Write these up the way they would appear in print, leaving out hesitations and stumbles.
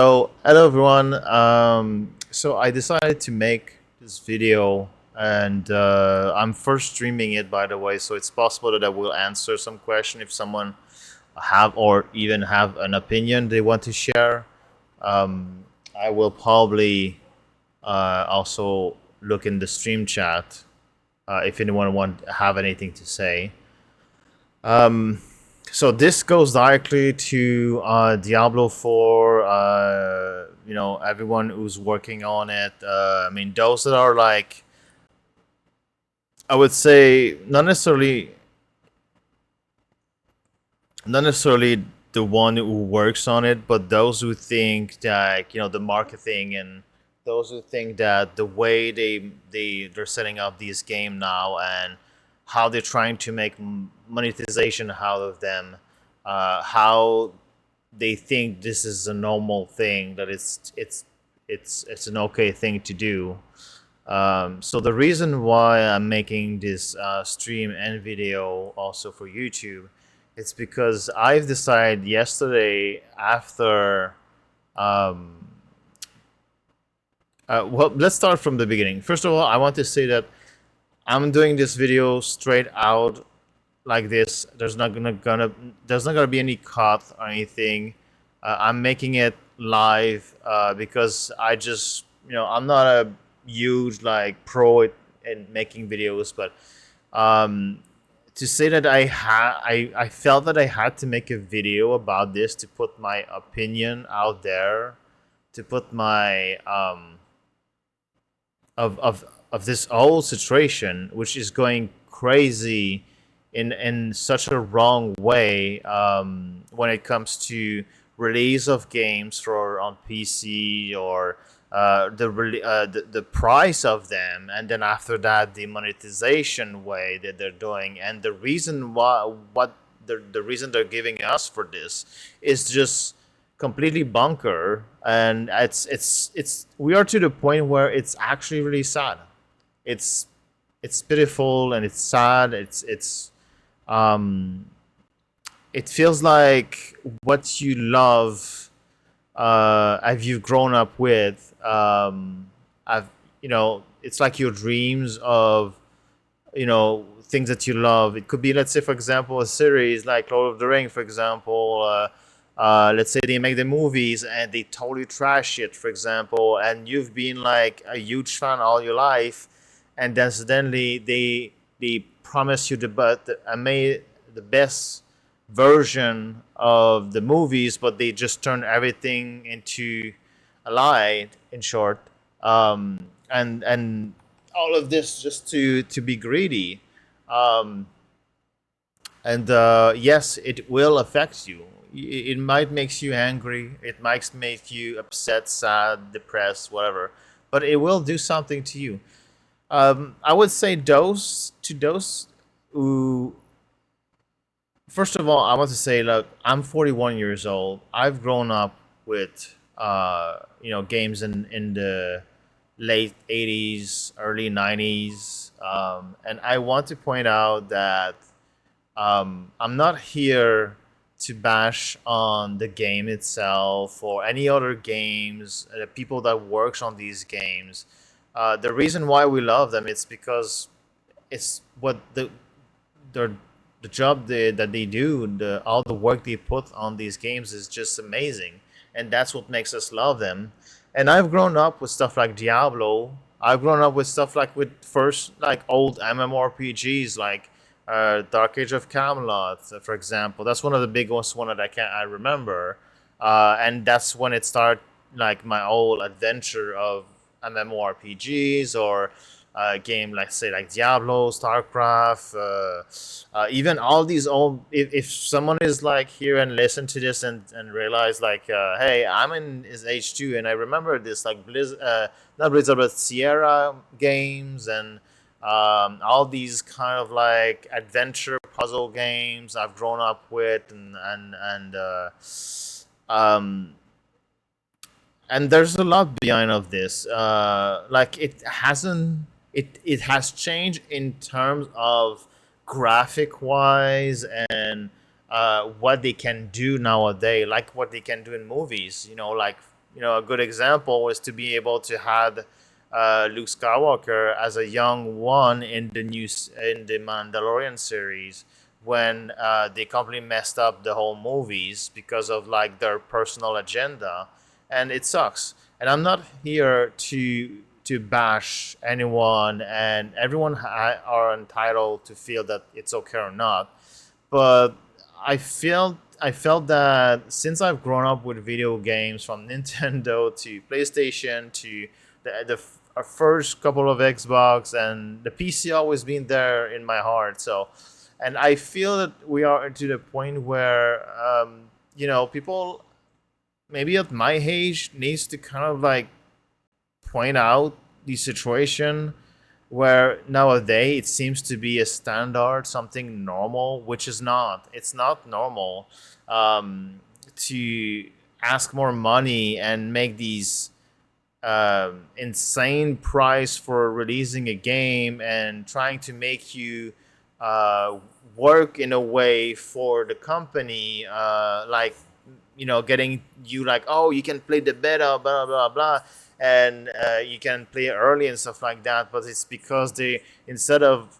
So, hello everyone. So I decided to make this video, and I'm first streaming it, by the way. So it's possible that I will answer some question if someone have or even have an opinion they want to share. I will probably also look in the stream chat if anyone want have anything to say. So this goes directly to Diablo 4. Everyone who's working on it. I mean, those that are like, I would say, not necessarily the one who works on it, but those who think that the marketing, and those who think that the way they're setting up this game now, and how they're trying to make monetization out of them, how they think this is a normal thing, that it's an okay thing to do. So the reason why I'm making this stream and video also for YouTube, it's because I've decided yesterday after. Well, let's start from the beginning. First of all, I want to say that I'm doing this video straight out like this. There's not gonna be any cut or anything. I'm making it live because I'm not a huge like pro in making videos, but um, to say that I felt that I had to make a video about this to put my opinion out there, to put my of this whole situation, which is going crazy in such a wrong way when it comes to release of games for on PC, or the price of them, and then after that the monetization way that they're doing, and the reason why what the reason they're giving us for this is just completely bunker. And it's we are to the point where it's actually really sad. It's it's pitiful, and it's sad. Um it feels like what you love, have you grown up with. I've it's like your dreams of things that you love. It could be, let's say, for example, a series like Lord of the Ring, for example. Let's say they make the movies and they totally trash it, for example, and you've been like a huge fan all your life, and then suddenly they promise you the best version of the movies, but they just turn everything into a lie. In short, and all of this just to be greedy. Um, and yes, it will affect you. It might make you angry. It might make you upset, sad, depressed, whatever. But it will do something to you. I would say those who, first of all, I want to say, look, I'm 41 years old. I've grown up with games in the late 80s, early 90s, and I want to point out that I'm not here to bash on the game itself or any other games, the people that works on these games. The reason why we love them, it's because it's what their the job that they do, all the work they put on these games is just amazing, and that's what makes us love them. And I've grown up with stuff like Diablo. I've grown up with stuff like with first like old MMORPGs like Dark Age of Camelot, for example. That's one of the biggest one that I remember, and that's when it started like my whole adventure of MMORPGs, or game like, say, like Diablo, StarCraft, even all these old. If someone is like here and listen to this and realize like, hey, I'm in his age too, and I remember this like not Blizzard, but Sierra games, and all these kind of like adventure puzzle games I've grown up with, um, and there's a lot behind of this. Like, it has changed in terms of graphic wise, and what they can do nowadays, like what they can do in movies. Like a good example was to be able to have Luke Skywalker as a young one in the Mandalorian series when they completely messed up the whole movies because of like their personal agenda, and it sucks. And I'm not here to bash anyone, and everyone are entitled to feel that it's okay or not. But I felt that since I've grown up with video games from Nintendo to PlayStation to our first couple of Xbox, and the PC always been there in my heart. So, and I feel that we are to the point where people maybe at my age needs to kind of like point out the situation where nowadays it seems to be a standard, something normal, which is not. It's not normal to ask more money and make these insane price for releasing a game and trying to make you uh, work in a way for the company, like getting you like, oh, you can play the beta, blah blah blah, and you can play early and stuff like that. But it's because they, instead of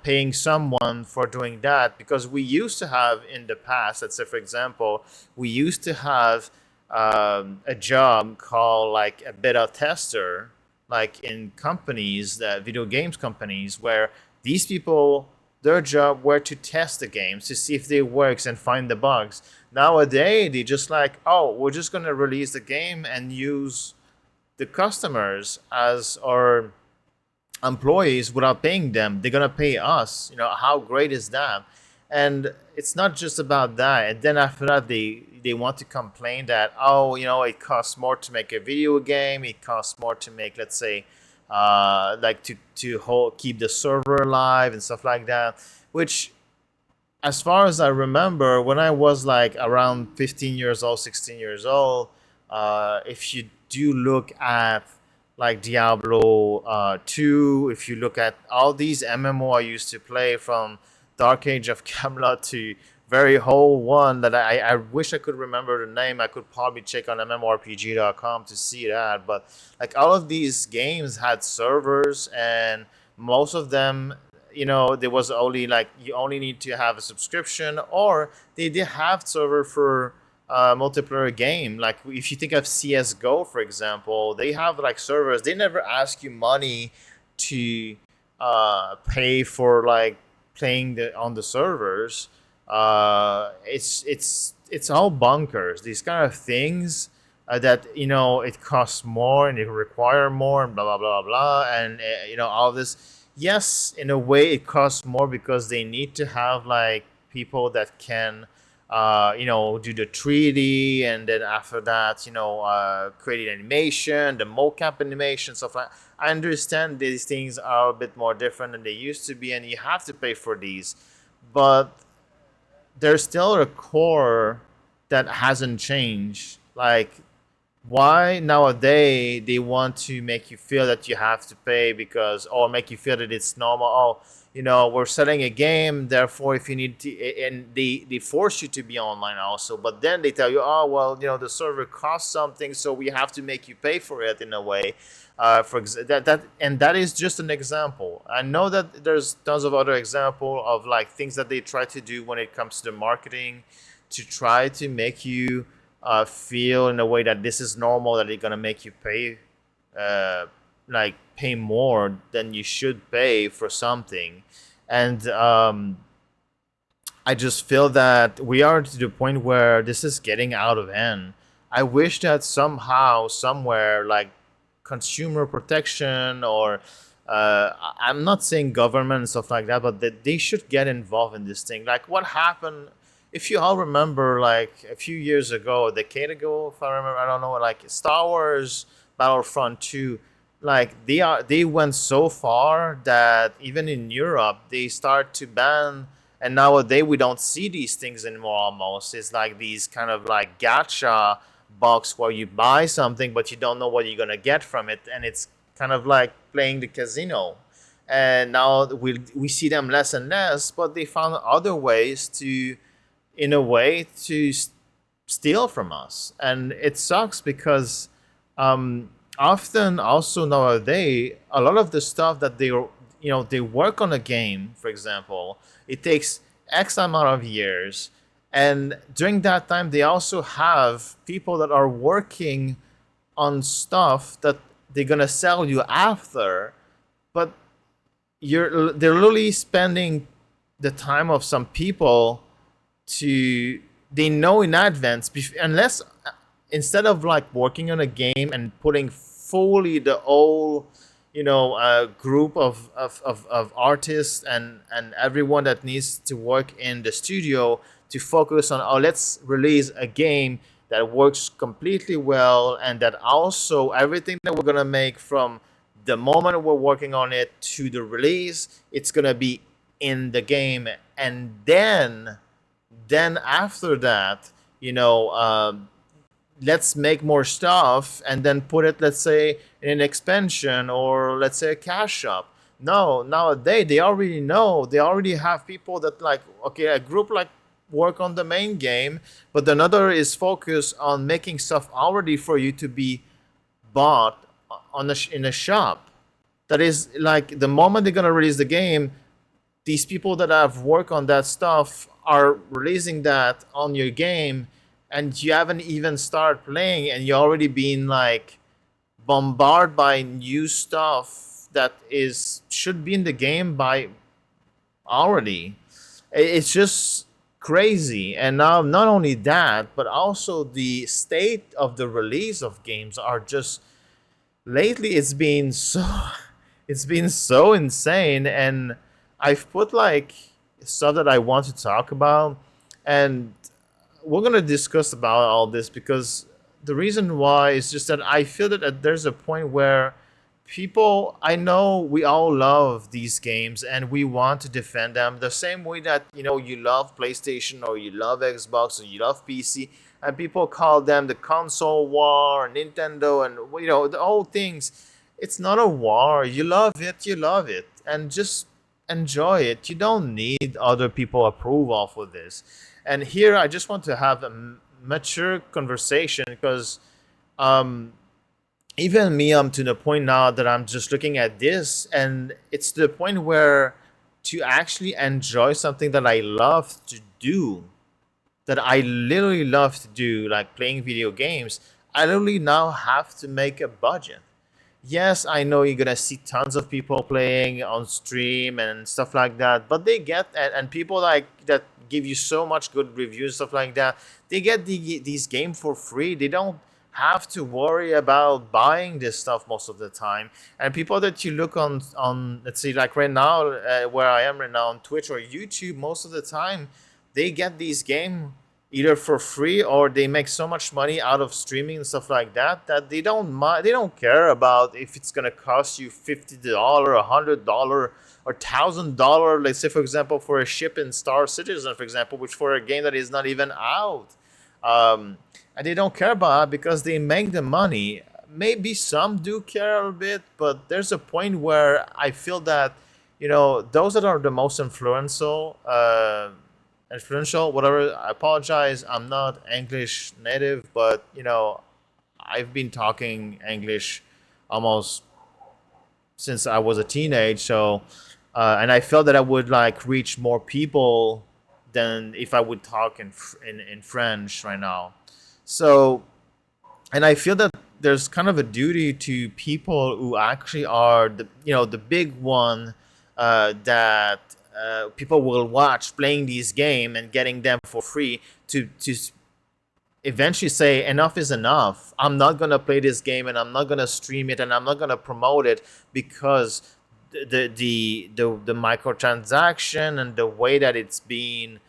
paying someone for doing that, because we used to have in the past, let's say for example, we used to have a job called like a beta tester, like in companies, that video games companies, where these people, their job were to test the games to see if they works and find the bugs. Nowadays they just like, oh, we're just gonna release the game and use the customers as our employees without paying them. They're gonna pay us. How great is that? And it's not just about that. And then after that, they want to complain that, oh, it costs more to make a video game. It costs more to make, let's say, like keep the server alive and stuff like that. Which, as far as I remember, when I was like around 15 years old, 16 years old, if you do look at like Diablo 2, if you look at all these MMO I used to play from Dark Age of Camelot to very whole one that I wish I could remember the name. I could probably check on mmorpg.com to see that. But like all of these games had servers, and most of them, there was only like you only need to have a subscription, or they did have server for multiplayer game. Like if you think of CS:GO, for example, they have like servers. They never ask you money to pay for like playing on the servers. It's all bunkers. These kind of things that it costs more and it require more and blah blah blah blah, and all this. Yes, in a way it costs more because they need to have like people that can do the 3D, and then after that, create animation, the mocap animation, stuff like. I understand these things are a bit more different than they used to be, and you have to pay for these, but there's still a core that hasn't changed. Like, why nowadays they want to make you feel that you have to pay because, or make you feel that it's normal. Oh, we're selling a game, therefore if you need to, and they force you to be online also, but then they tell you, oh well, the server costs something, so we have to make you pay for it in a way. That is just an example. I know that there's tons of other example of like things that they try to do when it comes to the marketing, to try to make you feel in a way that this is normal, that they're gonna make you pay, like pay more than you should pay for something. And I just feel that we are to the point where this is getting out of hand. I wish that somehow, somewhere, like consumer protection, or I'm not saying government and stuff like that, but that they should get involved in this thing. Like what happened, if you all remember, like a few years ago, a decade ago, if I remember, I don't know, like Star Wars Battlefront 2, like they went so far that even in Europe they start to ban, and nowadays we don't see these things anymore. Almost, it's like these kind of like gacha box where you buy something but you don't know what you're gonna get from it, and it's kind of like playing the casino. And now we see them less and less, but they found other ways to, in a way, to steal from us, and it sucks because often also nowadays a lot of the stuff that they work on a game, for example, it takes X amount of years, and during that time they also have people that are working on stuff that they're gonna sell you after, but they're literally spending the time of some people to they know in advance unless instead of like working on a game and putting fully the whole group of artists and everyone that needs to work in the studio to focus on, oh, let's release a game that works completely well, and that also everything that we're gonna make from the moment we're working on it to the release, it's gonna be in the game. And then after that, you know, let's make more stuff and then put it, let's say, in an expansion or let's say a cash shop. No, nowadays they already know. They already have people that like, okay, a group like work on the main game, but another is focused on making stuff already for you to be bought in a shop. That is like the moment they're gonna release the game, these people that have worked on that stuff are releasing that on your game, and you haven't even started playing and you're already being like bombarded by new stuff that is should be in the game by already. It's just crazy. And now not only that, but also the state of the release of games are just lately it's been so insane. And I've put like stuff that I want to talk about, and we're gonna discuss about all this because the reason why is just that I feel that there's a point where people, I know we all love these games and we want to defend them the same way that you love PlayStation or you love Xbox or you love PC, and people call them the console war, Nintendo, and the whole things. It's not a war. You love it, and just enjoy it. You don't need other people approval for this. And here I just want to have a mature conversation because um, even me, I'm to the point now that I'm just looking at this, and it's to the point where to actually enjoy something that I love to do, that I literally love to do, like playing video games, I literally now have to make a budget. Yes, I know you're gonna see tons of people playing on stream and stuff like that, but they get and people like that give you so much good reviews, stuff like that. They get these games for free. They don't have to worry about buying this stuff most of the time. And people that you look on, let's see, like right now, where I am right now on Twitch or YouTube, most of the time they get these game either for free or they make so much money out of streaming and stuff like that that they don't mind, they don't care about if it's gonna cost you $50, $100, or $1,000. Let's say, for example, for a ship in Star Citizen, for example, which for a game that is not even out, um, and they don't care about it because they make the money. Maybe some do care a little bit, but there's a point where I feel that those that are the most influential, whatever. I apologize. I'm not English native, but I've been talking English almost since I was a teenage. So, and I felt that I would like reach more people than if I would talk in French right now. So, and I feel that there's kind of a duty to people who actually are the big one, that people will watch playing these game and getting them for free to eventually say enough is enough. I'm not gonna play this game and I'm not gonna stream it and I'm not gonna promote it because the microtransaction and the way that it's being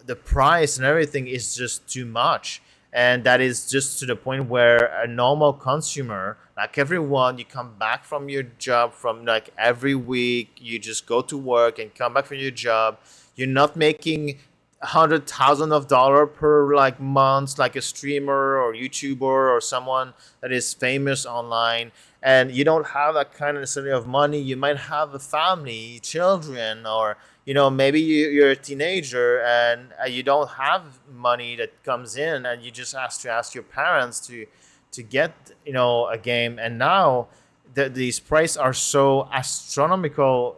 the price and everything is just too much. And that is just to the point where a normal consumer, like everyone, you come back from your job from like every week, you just go to work and come back from your job. You're not making $100,000 per like month, like a streamer or YouTuber or someone that is famous online, and you don't have that kind of necessarily of money. You might have a family, children, or maybe you're a teenager and you don't have money that comes in, and you just have to ask your parents to get a game. And now these prices are so astronomical,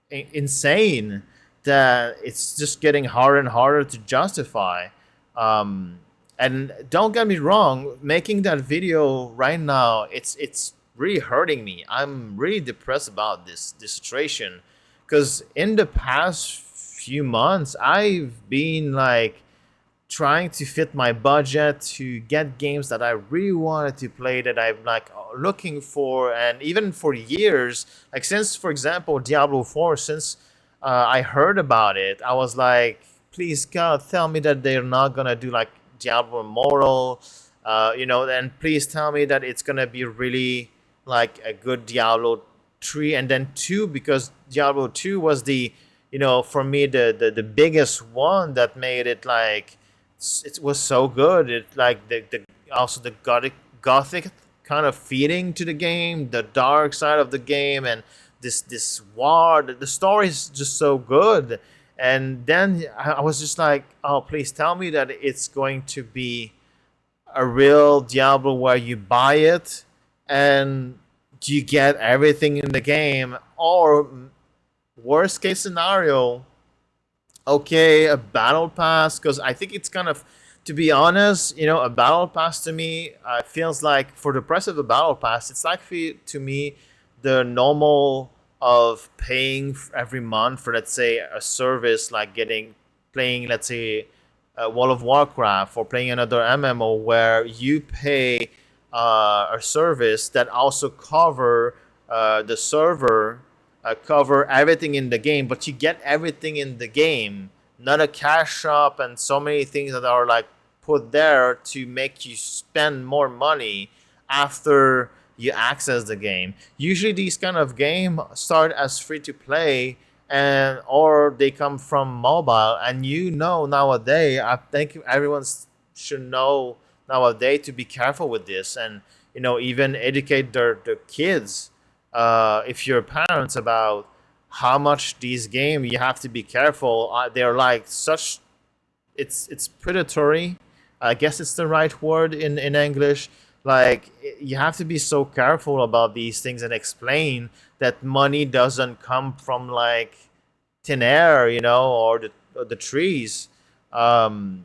insane, that it's just getting harder and harder to justify. Um, and don't get me wrong, making that video right now, it's really hurting me. I'm really depressed about this situation, because in the past few months, I've been like trying to fit my budget to get games that I really wanted to play, that I'm like looking for, and even for years, like since, for example, Diablo 4, since I heard about it, I was like, please God, tell me that they're not gonna do like Diablo Immortal, and please tell me that it's gonna be really like a good Diablo 3 and then 2, because Diablo 2 was for me the biggest one that made it like it was so good. It like the also the gothic kind of feeling to the game, the dark side of the game, and this war. The story is just so good. And then I was just like, oh, please tell me that it's going to be a real Diablo where you buy it and you get everything in the game, or worst case scenario, okay, a battle pass, because I think it's kind of, to be honest, a battle pass to me feels like, for the price of a battle pass, it's like to me the normal of paying every month for, let's say, a service like playing, let's say, World of Warcraft, or playing another MMO where you pay a service that also cover the server, cover everything in the game, but you get everything in the game, not a cash shop and so many things that are like put there to make you spend more money after you access the game. Usually these kind of game start as free to play, and or they come from mobile, and nowadays, I think everyone should know nowadays to be careful with this, and even educate their kids, if you're parents, about how much these games you have to be careful. They're like such, it's predatory. I guess it's the right word in English. Like, you have to be so careful about these things and explain that money doesn't come from like thin air, or the trees. Um,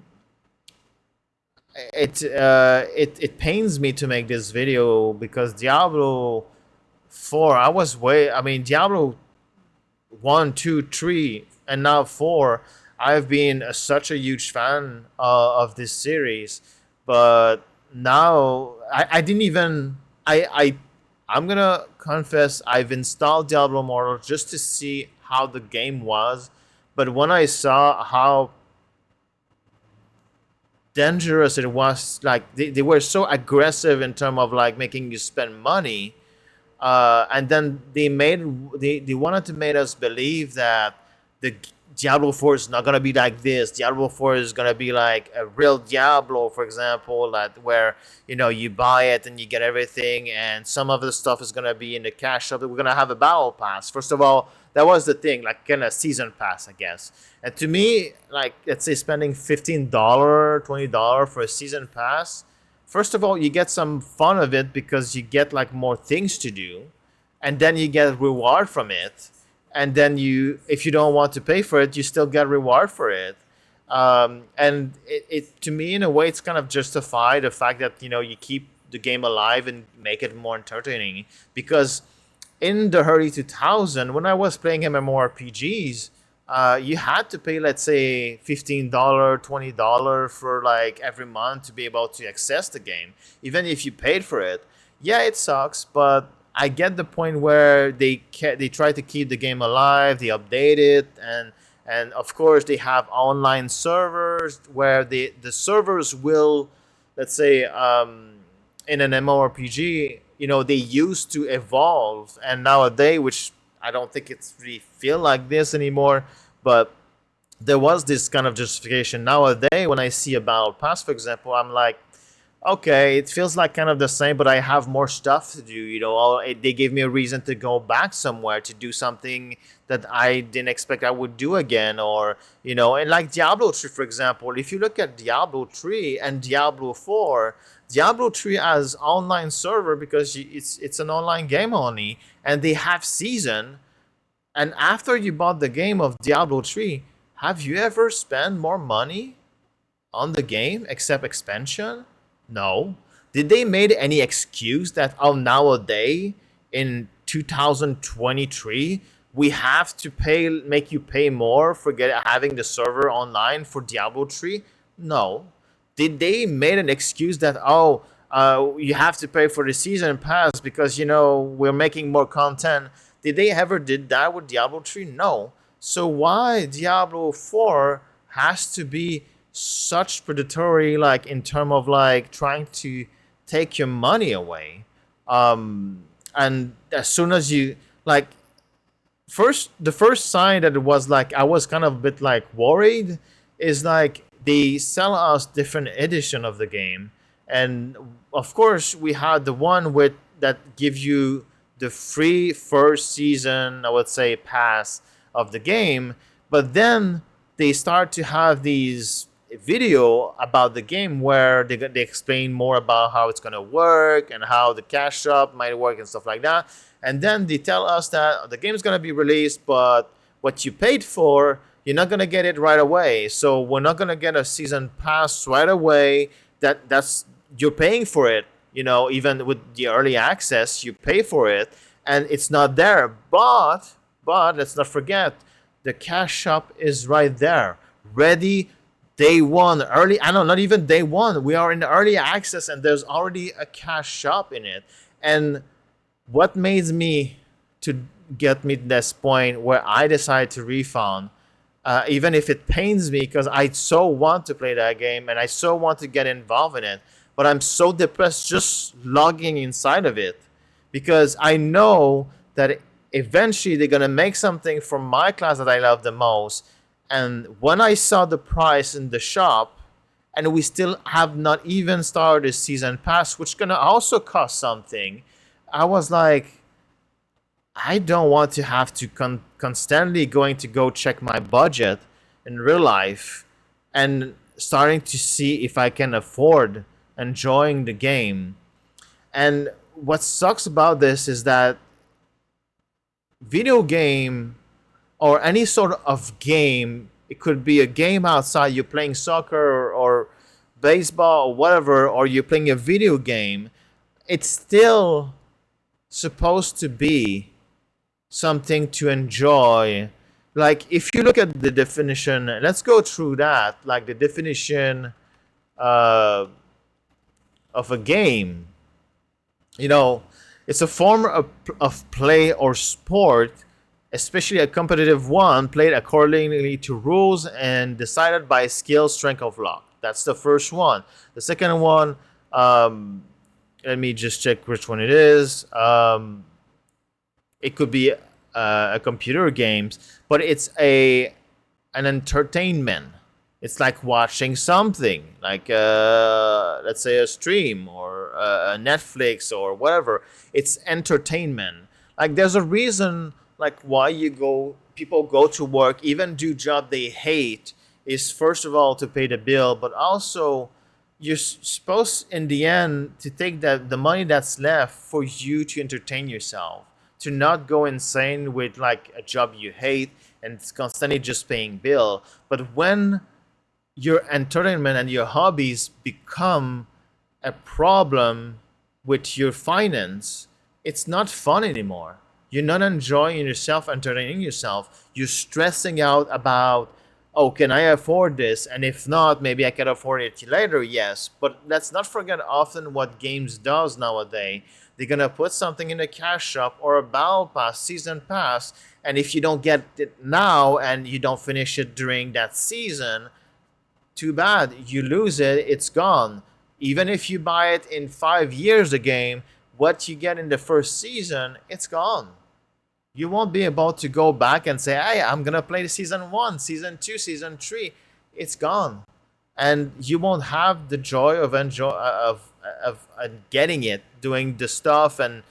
it pains me to make this video, because Diablo 4, I mean, Diablo 1, 2, 3, and now 4, I've been such a huge fan of this series. But now I didn't even, I'm gonna confess, I've installed Diablo Immortal just to see how the game was. But when I saw how dangerous it was, like they were so aggressive in terms of like making you spend money, and then they wanted to make us believe that the Diablo 4 is not gonna be like this. Diablo 4 is gonna be like a real Diablo, for example, like where you buy it and you get everything, and some of the stuff is gonna be in the cash shop. We're gonna have a battle pass. First of all, that was the thing, like kind of season pass, I guess. And to me, like, let's say spending $15, $20 for a season pass. First of all, you get some fun of it because you get like more things to do, and then you get reward from it, and then if you don't want to pay for it, you still get reward for it. And it to me, in a way, it's kind of justify the fact that you keep the game alive and make it more entertaining. Because in the early 2000, when I was playing MMORPGs, you had to pay, let's say, $15, $20 for like every month to be able to access the game, even if you paid for it. Yeah, it sucks, but I get the point where they try to keep the game alive, they update it, and of course they have online servers where the servers will, let's say, in an MMORPG, they used to evolve, and nowadays, which I don't think it's really feel like this anymore, but there was this kind of justification. Nowadays, when I see a battle pass, for example, I'm like, okay, it feels like kind of the same, but I have more stuff to do. They gave me a reason to go back somewhere to do something that I didn't expect I would do again, or and like Diablo 3, for example. If you look at Diablo 3 and Diablo 4, Diablo 3 has online server because it's an online game only, and they have season. And after you bought the game of Diablo 3, have you ever spent more money on the game except expansion? No. Did they made any excuse that nowadays in 2023 we have to make you pay more for having the server online for Diablo 3? No. Did they made an excuse that you have to pay for the season pass because we're making more content? Did they ever did that with Diablo 3? No. So why Diablo 4 has to be such predatory, like in terms of like trying to take your money away? And as soon as you like the first sign that it was like I was kind of a bit like worried is like they sell us different edition of the game, and of course we had the one with that gives you the free first season, I would say, pass of the game. But then they start to have these video about the game where they explain more about how it's going to work and how the cash shop might work and stuff like that. And then they tell us that the game is going to be released, but what you paid for, you're not going to get it right away. So we're not going to get a season pass right away. That's you're paying for it. Even with the early access, you pay for it, and it's not there. But let's not forget, the cash shop is right there, ready, day one, early. I know, not even day one. We are in the early access, and there's already a cash shop in it. And what made me to get me to this point where I decided to refund, even if it pains me, because I so want to play that game and I so want to get involved in it, but I'm so depressed just logging inside of it, because I know that eventually they're gonna make something from my class that I love the most. And when I saw the price in the shop, and we still have not even started the season pass, which gonna also cost something, I was like, I don't want to have to constantly going to go check my budget in real life and starting to see if I can afford enjoying the game. And what sucks about this is that video game or any sort of game, it could be a game outside, you're playing soccer or baseball or whatever, or you're playing a video game, it's still supposed to be something to enjoy. Like if you look at the definition, let's go through that, like the definition of a game. It's a form of play or sport, especially a competitive one, played accordingly to rules and decided by skill, strength of luck. That's the first one. The second one, let me just check which one it is. It could be a computer games, but it's an entertainment. It's like watching something, like let's say a stream or a Netflix or whatever. It's entertainment. Like there's a reason like why people go to work, even do job they hate, is first of all to pay the bill, but also you're supposed in the end to take the money that's left for you to entertain yourself, to not go insane with like a job you hate and constantly just paying bill. But when your entertainment and your hobbies become a problem with your finance, it's not fun anymore. You're not enjoying yourself, entertaining yourself. You're stressing out about, oh, can I afford this? And if not, maybe I can afford it later, yes. But let's not forget often what games does nowadays. They're going to put something in a cash shop or a battle pass, season pass, and if you don't get it now and you don't finish it during that season, too bad. You lose it, it's gone. Even if you buy it in 5 years, the game, what you get in the first season, it's gone. You won't be able to go back and say, "Hey, I'm gonna play season one, season two, season three." It's gone, and you won't have the joy of getting it, doing the stuff, and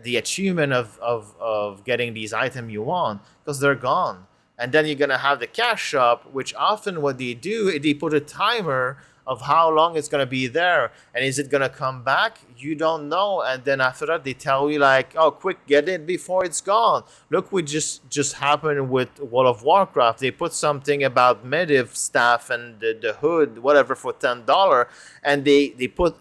the achievement of getting these items you want, because they're gone. And then you're gonna have the cash shop, which often what they do is they put a timer of how long it's gonna be there, and is it gonna come back? You don't know. And then after that, they tell you like, "Oh, quick, get it before it's gone." Look, what just happened with World of Warcraft. They put something about Medivh staff and the hood, whatever, for $10, and they put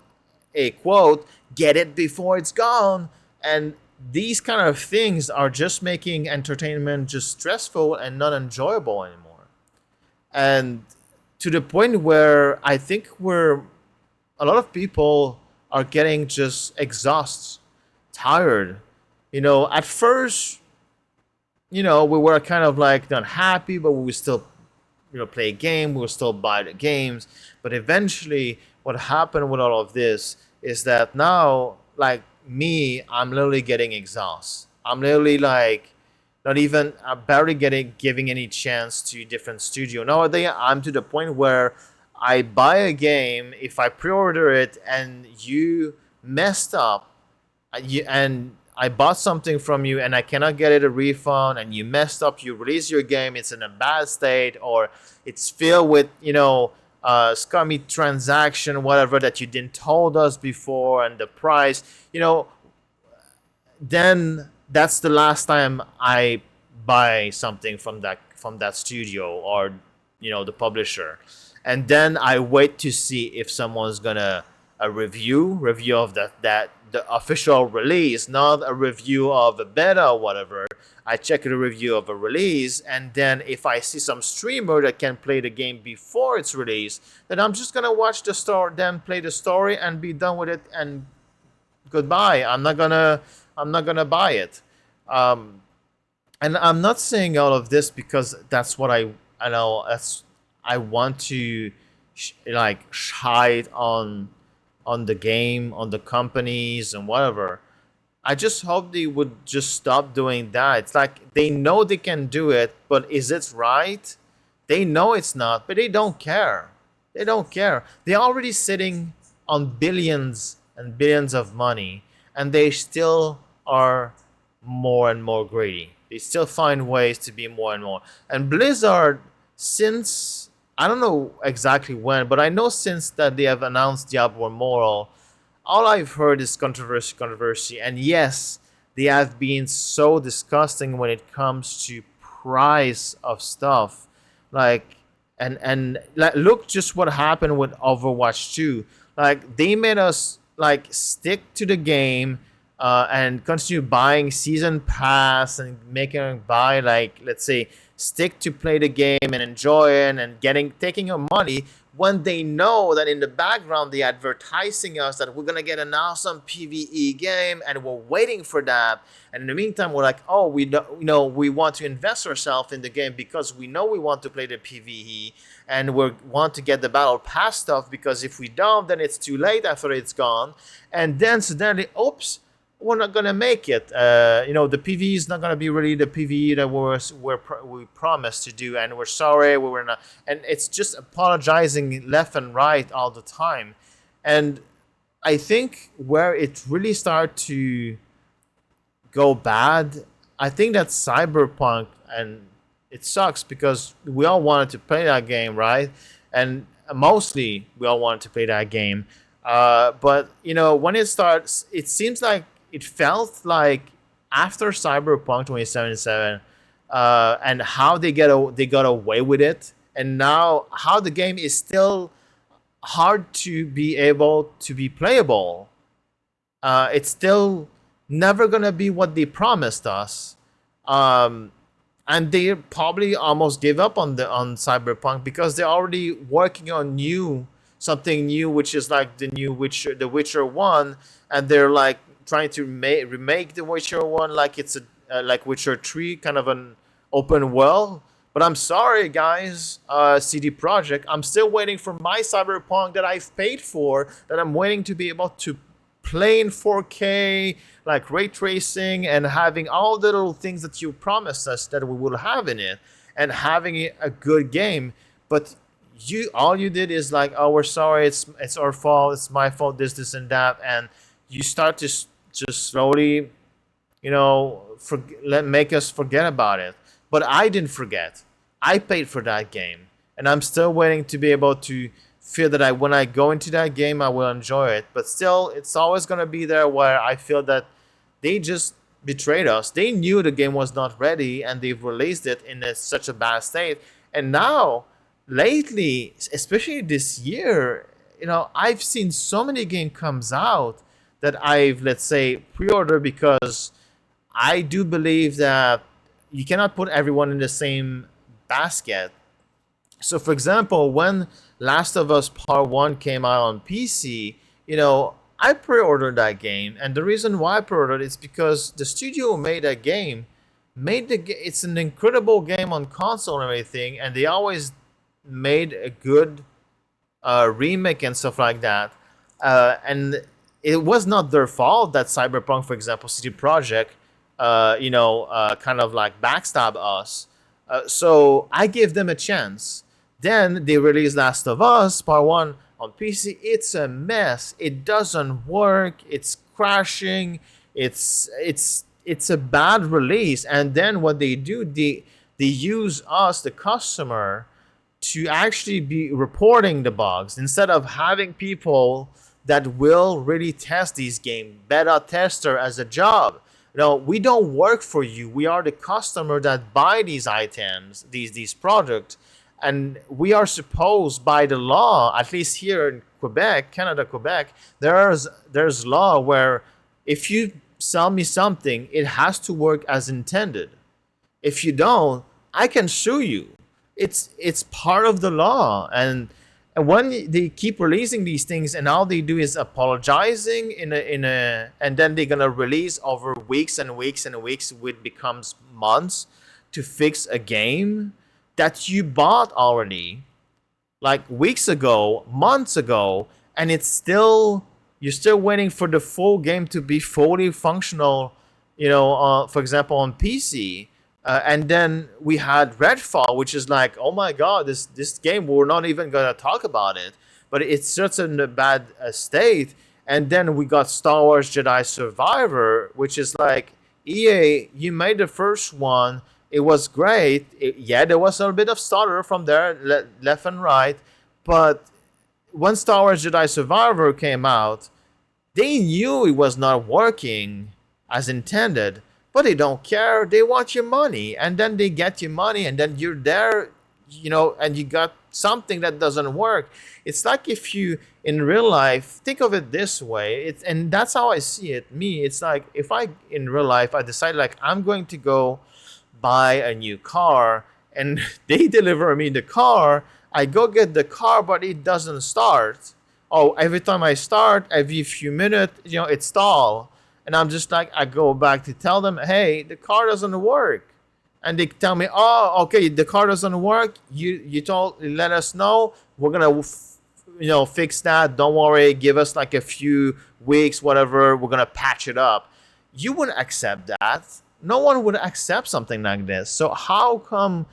a quote, "Get it before it's gone." And these kind of things are just making entertainment just stressful and not enjoyable anymore. And to the point where I think we're a lot of people are getting just exhausted, tired. At first, we were kind of like not happy, but we would still, play a game. We would still buy the games. But eventually, what happened with all of this is that now, like me, I'm literally getting exhausted. I'm literally like not even barely getting giving any chance to different studio. Nowadays, I'm to the point where I buy a game, if I pre-order it and you messed up, and I bought something from you and I cannot get it a refund, and you messed up, you release your game, it's in a bad state, or it's filled with scummy transaction, whatever, that you didn't told us before, and the price, then that's the last time I buy something from that studio, or the publisher. And then I wait to see if someone's gonna a review of that the official release, not a review of a beta or whatever. I check the review of a release, and then if I see some streamer that can play the game before it's released, then I'm just gonna watch the story, then play the story, and be done with it, and goodbye. I'm not gonna buy it. Um, and I'm not saying all of this because that's what I know. I want to like hide on the game, on the companies, and whatever. I just hope they would just stop doing that. It's like they know they can do it, but is it right? They know it's not, but they don't care. They don't care. They're already sitting on billions and billions of money, and they still are more and more greedy. They still find ways to be more and more. And Blizzard, since I don't know exactly when, but I know since that they have announced Diablo Immortal, all I've heard is controversy, controversy. And yes, they have been so disgusting when it comes to price of stuff. Like, and like, look just what happened with Overwatch 2. Like, they made us like stick to the game, and continue buying season pass and making buy, like, let's say, stick to play the game and enjoy it and taking your money, when they know that in the background they're advertising us that we're gonna get an awesome PVE game, and we're waiting for that. And in the meantime, we're like, oh, we want to invest ourselves in the game because we know we want to play the PVE, and we want to get the battle pass stuff, because if we don't, then it's too late after it's gone. And then suddenly, oops, we're not gonna make it. The PVE is not gonna be really the PVE that we promised to do, and we're sorry, we were not. And it's just apologizing left and right all the time. And I think where it really started to go bad, I think that's Cyberpunk, and it sucks because we all wanted to play that game, right? And mostly we all wanted to play that game. But when it starts, it seems like it felt like after Cyberpunk 2077, and how they got away with it, and now how the game is still hard to be able to be playable. It's still never gonna be what they promised us. Um, and they probably almost gave up on Cyberpunk because they're already working on something new, which is like the new Witcher, the Witcher One, and they're like trying to remake the Witcher One like it's a like Witcher Three, kind of an open world. But I'm sorry, guys, CD Projekt, I'm still waiting for my Cyberpunk that I've paid for, that I'm waiting to be able to playing 4K, like ray tracing, and having all the little things that you promised us that we will have in it, and having a good game. But all you did is like, oh, we're sorry, it's our fault, it's my fault, this and that, and you start to just slowly, make us forget about it. But I didn't forget. I paid for that game, and I'm still waiting to be able to feel that when I go into that game, I will enjoy it. But still, it's always gonna be there where I feel that they just betrayed us. They knew the game was not ready, and they've released it in such a bad state. And now, lately, especially this year, I've seen so many games comes out that I've, let's say, pre-ordered, because I do believe that you cannot put everyone in the same basket. So, for example, when Last of Us Part 1 came out on PC, I pre-ordered that game. And the reason why I pre-ordered is because the studio who made that game it's an incredible game on console and everything. And they always made a good remake and stuff like that. And it was not their fault that Cyberpunk, for example, CD Projekt, kind of like backstab us. So I gave them a chance. Then they released Last of Us Part 1 on PC. It's a mess. It doesn't work. It's crashing. It's a bad release. And then what they do, they use us, the customer, to actually be reporting the bugs instead of having people that will really test these games, beta tester as a job. We don't work for you. We are the customer that buy these items, these products. And we are supposed, by the law, at least here in Quebec, Canada, Quebec, there's law where if you sell me something, it has to work as intended. If you don't, I can sue you. It's part of the law. And when they keep releasing these things, and all they do is apologizing and then they're gonna release over weeks and weeks and weeks, which becomes months, to fix a game that you bought already, like weeks ago, months ago, and you're still waiting for the full game to be fully functional, for example, on PC. And then we had Redfall, which is like, oh my god, this game, we're not even gonna talk about it, but it's just in a bad state. And then we got Star Wars Jedi Survivor, which is like, EA, you made the first one. It was great. There was a little bit of stutter from there, left and right. But when Star Wars Jedi Survivor came out, they knew it was not working as intended. But they don't care. They want your money. And then they get your money. And then you're there, and you got something that doesn't work. It's like if you, in real life, think of it this way. And that's how I see it. It's like if in real life, I decide like I'm going to go buy a new car, and they deliver me the car. I go get the car, but it doesn't start. Oh, every time I start, every few minutes, it stalls. And I'm just like, I go back to tell them, hey, the car doesn't work. And they tell me, oh, okay, the car doesn't work. You let us know. We're gonna fix that. Don't worry. Give us like a few weeks, whatever. We're gonna patch it up. You wouldn't accept that. No one would accept something like this. So how come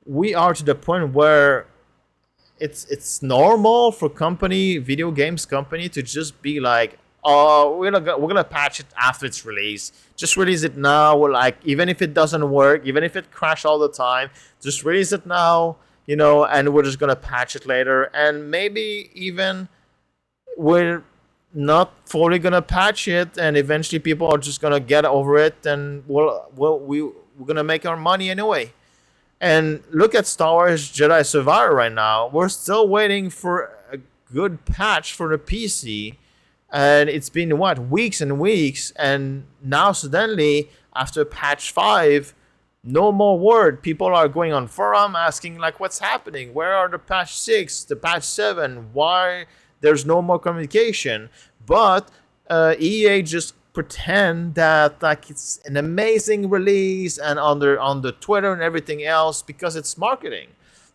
we are to the point where it's normal for video games company to just be like, oh, we're gonna patch it after it's released. Just release it now. Like, even if it doesn't work, even if it crashes all the time, just release it now. And we're just gonna patch it later. And maybe even we're not fully gonna patch it, and eventually people are just gonna get over it, and we're gonna make our money anyway. And look at Star Wars Jedi Survivor right now. We're still waiting for a good patch for the PC, and it's been weeks and weeks, and now suddenly after patch 5, no more word. People are going on forum asking like, what's happening? Where are the patch 6, the patch 7? Why there's no more communication? But EA just pretend that like it's an amazing release, and on the Twitter and everything else, because it's marketing.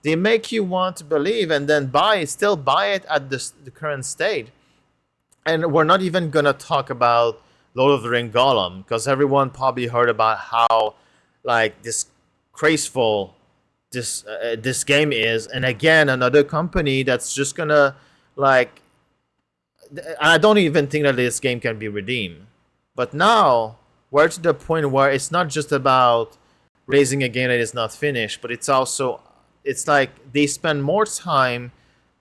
They make you want to believe and then still buy it at the current state. And we're not even gonna talk about Lord of the Ring Gollum, because everyone probably heard about how like disgraceful this game is. And again, another company that's just gonna like, I don't even think that this game can be redeemed. But now we're to the point where it's not just about raising a game that is not finished, but it's also, it's like they spend more time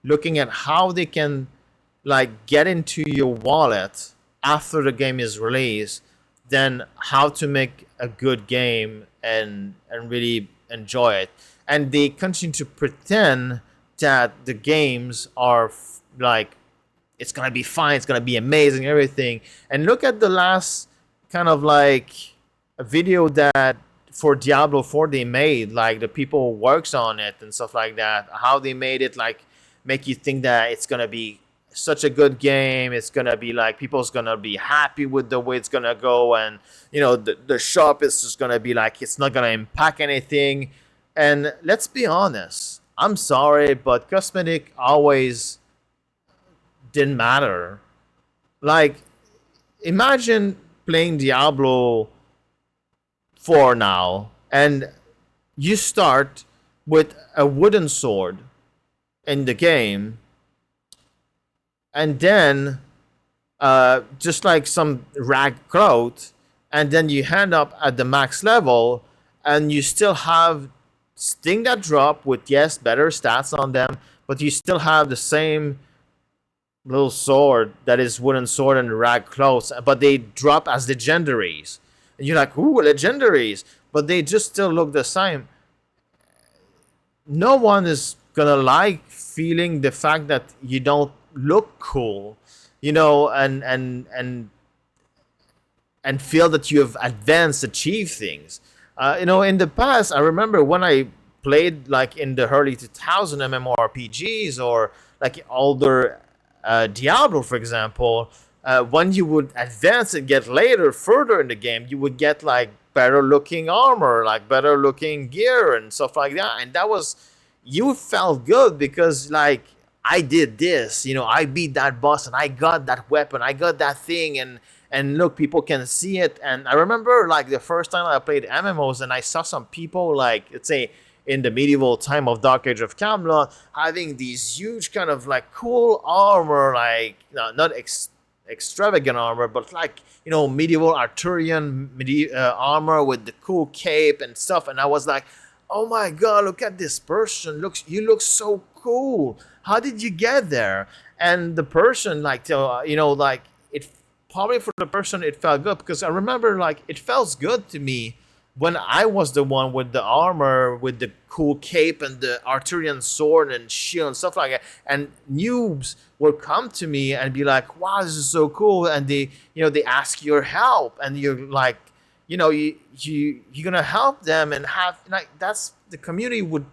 looking at how they can like get into your wallet after the game is released than how to make a good game and really enjoy it. And they continue to pretend that the games are like, it's gonna be fine, it's gonna be amazing, everything. And look at the last kind of like a video that for Diablo 4 they made, like the people who works on it and stuff like that, how they made it like make you think that it's gonna be such a good game, it's gonna be like people's gonna be happy with the way it's gonna go, and the shop is just gonna be like, it's not gonna impact anything. And let's be honest, I'm sorry, but cosmetic always didn't matter. Like, imagine playing Diablo 4 now, and you start with a wooden sword in the game, and then just like some rag cloth, and then you hand up at the max level, and you still have sting that drop with, yes, better stats on them, but you still have the same little sword that is wooden sword and rag clothes, but they drop as legendaries. And you're like, ooh, legendaries, but they just still look the same. No one is gonna like feeling the fact that you don't look cool, and feel that you have advanced, achieved things. In the past, I remember when I played like in the early 2000 MMORPGs or like older Diablo, for example, when you would advance and get later, further in the game, you would get like better looking armor, like better looking gear and stuff like that. And that was, you felt good because like, I did this, I beat that boss and I got that weapon, I got that thing, and look, people can see it. And I remember like the first time I played MMOs and I saw some people like, let's say in the medieval time of Dark Age of Camelot, having these huge kind of like cool armor, like not extravagant armor, but like medieval Arthurian armor with the cool cape and stuff. And I was like, oh my god, look at this person! You look so cool. How did you get there? And the person like like it, probably for the person it felt good, because I remember like it felt good to me when I was the one with the armor, with the cool cape and the Arthurian sword and shield and stuff like that. And noobs will come to me and be like, "Wow, this is so cool!" And they ask your help, and you're like, you're gonna help them and have like, that's the community would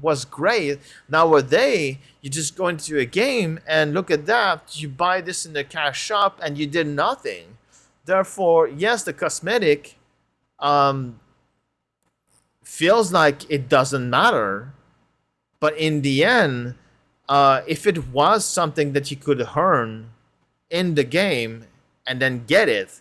was great. Nowadays, you just go into a game and look at that. You buy this in the cash shop and you did nothing. Therefore, yes, the cosmetic um, feels like it doesn't matter, but in the end, if it was something that you could earn in the game and then get it,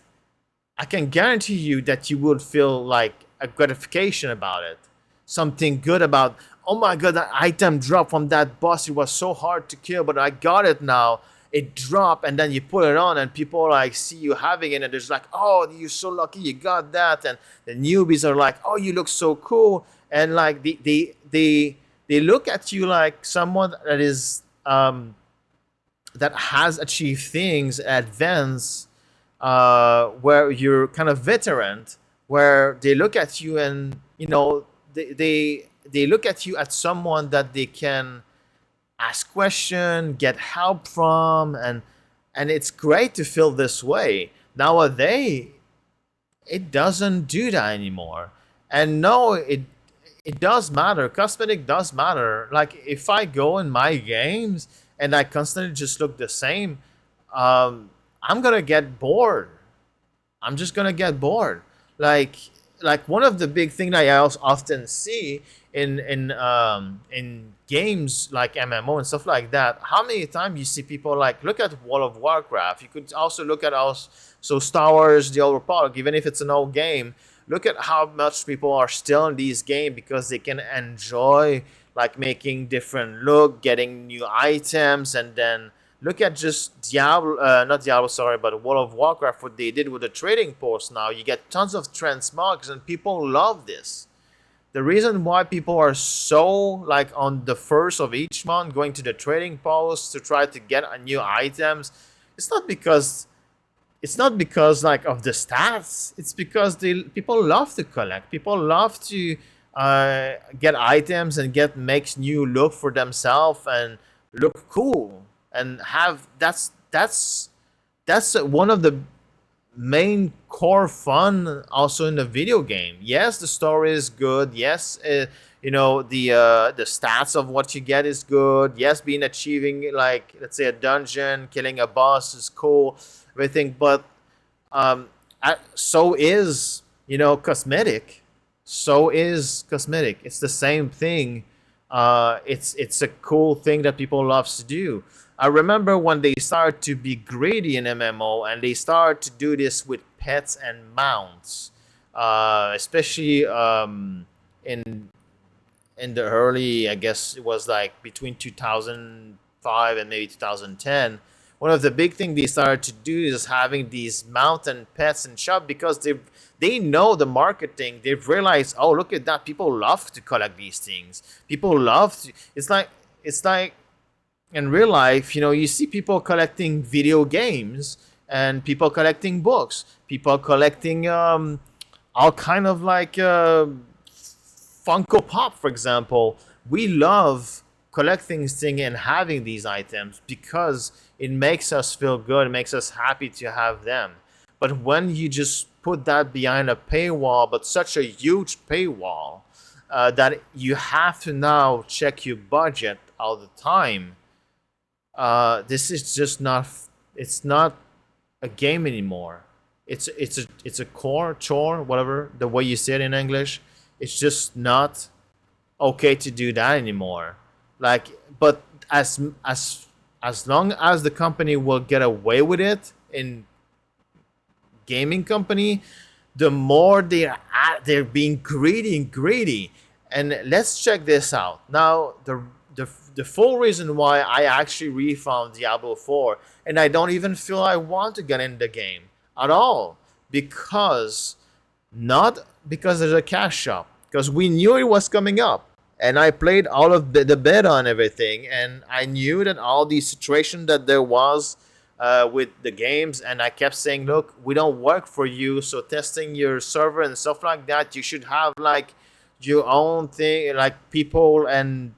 I can guarantee you that you would feel like a gratification about it. Something good about, oh my god, that item dropped from that boss. It was so hard to kill, but I got it now. It dropped, and then you put it on, and people like see you having it, and there's like, oh, you're so lucky you got that. And the newbies are like, oh, you look so cool. And like they look at you like someone that is that has achieved things, advanced, where you're kind of veteran, where they look at you and they look at you as someone that they can ask question, get help from, and it's great to feel this way. Nowadays, it doesn't do that anymore. And no, it does matter. Cosmetic does matter. Like if I go in my games and I constantly just look the same, I'm gonna get bored. I'm just gonna get bored. Like like one of the big things I also often see in games like MMO and stuff like that. How many times you see people like look at World of Warcraft? You could also look at also Star Wars: The Old Republic, even if it's an old game. Look at how much people are still in these games because they can enjoy like making different look, getting new items, and then look at just Diablo, not Diablo, sorry, but World of Warcraft, what they did with the trading posts now. You get tons of transmogs, and people love this. The reason why people are so like on the first of each month going to the trading posts to try to get new items, it's not because like of the stats. It's because people love to collect. People love to get items and get makes new look for themselves and look cool and have that's one of the main core fun also in the video game. Yes, the story is good. Yes, the stats of what you get is good. Yes, being achieving like let's say a dungeon, killing a boss is cool, everything. But um, so is cosmetic. So is cosmetic. It's the same thing. It's a cool thing that people love to do. I remember when they started to be greedy in MMO and they started to do this with pets and mounts, especially in the early, I guess it was like between 2005 and maybe 2010. One of the big things they started to do is having these mountain pets in shop because they know the marketing. They've realized, oh, look at that, people love to collect these things. People love to. It's like in real life, you see people collecting video games and people collecting books, people collecting all kind of like Funko Pop, for example. We love collecting things and having these items because it makes us feel good. It makes us happy to have them. But when you just put that behind a paywall, but such a huge paywall that you have to now check your budget all the time, this is just not. It's not a game anymore. It's a core chore, whatever the way you say it in English. It's just not okay to do that anymore. Like, but as long as the company will get away with it in gaming company, the more they're being greedy and greedy. And let's check this out. Now, the full reason why I actually refound Diablo 4 and I don't even feel I want to get in the game at all because not because there's a cash shop, because we knew it was coming up and I played all of the beta and everything, and I knew that all the situation that there was with the games, and I kept saying, look, we don't work for you, so testing your server and stuff like that, you should have like your own thing, like people and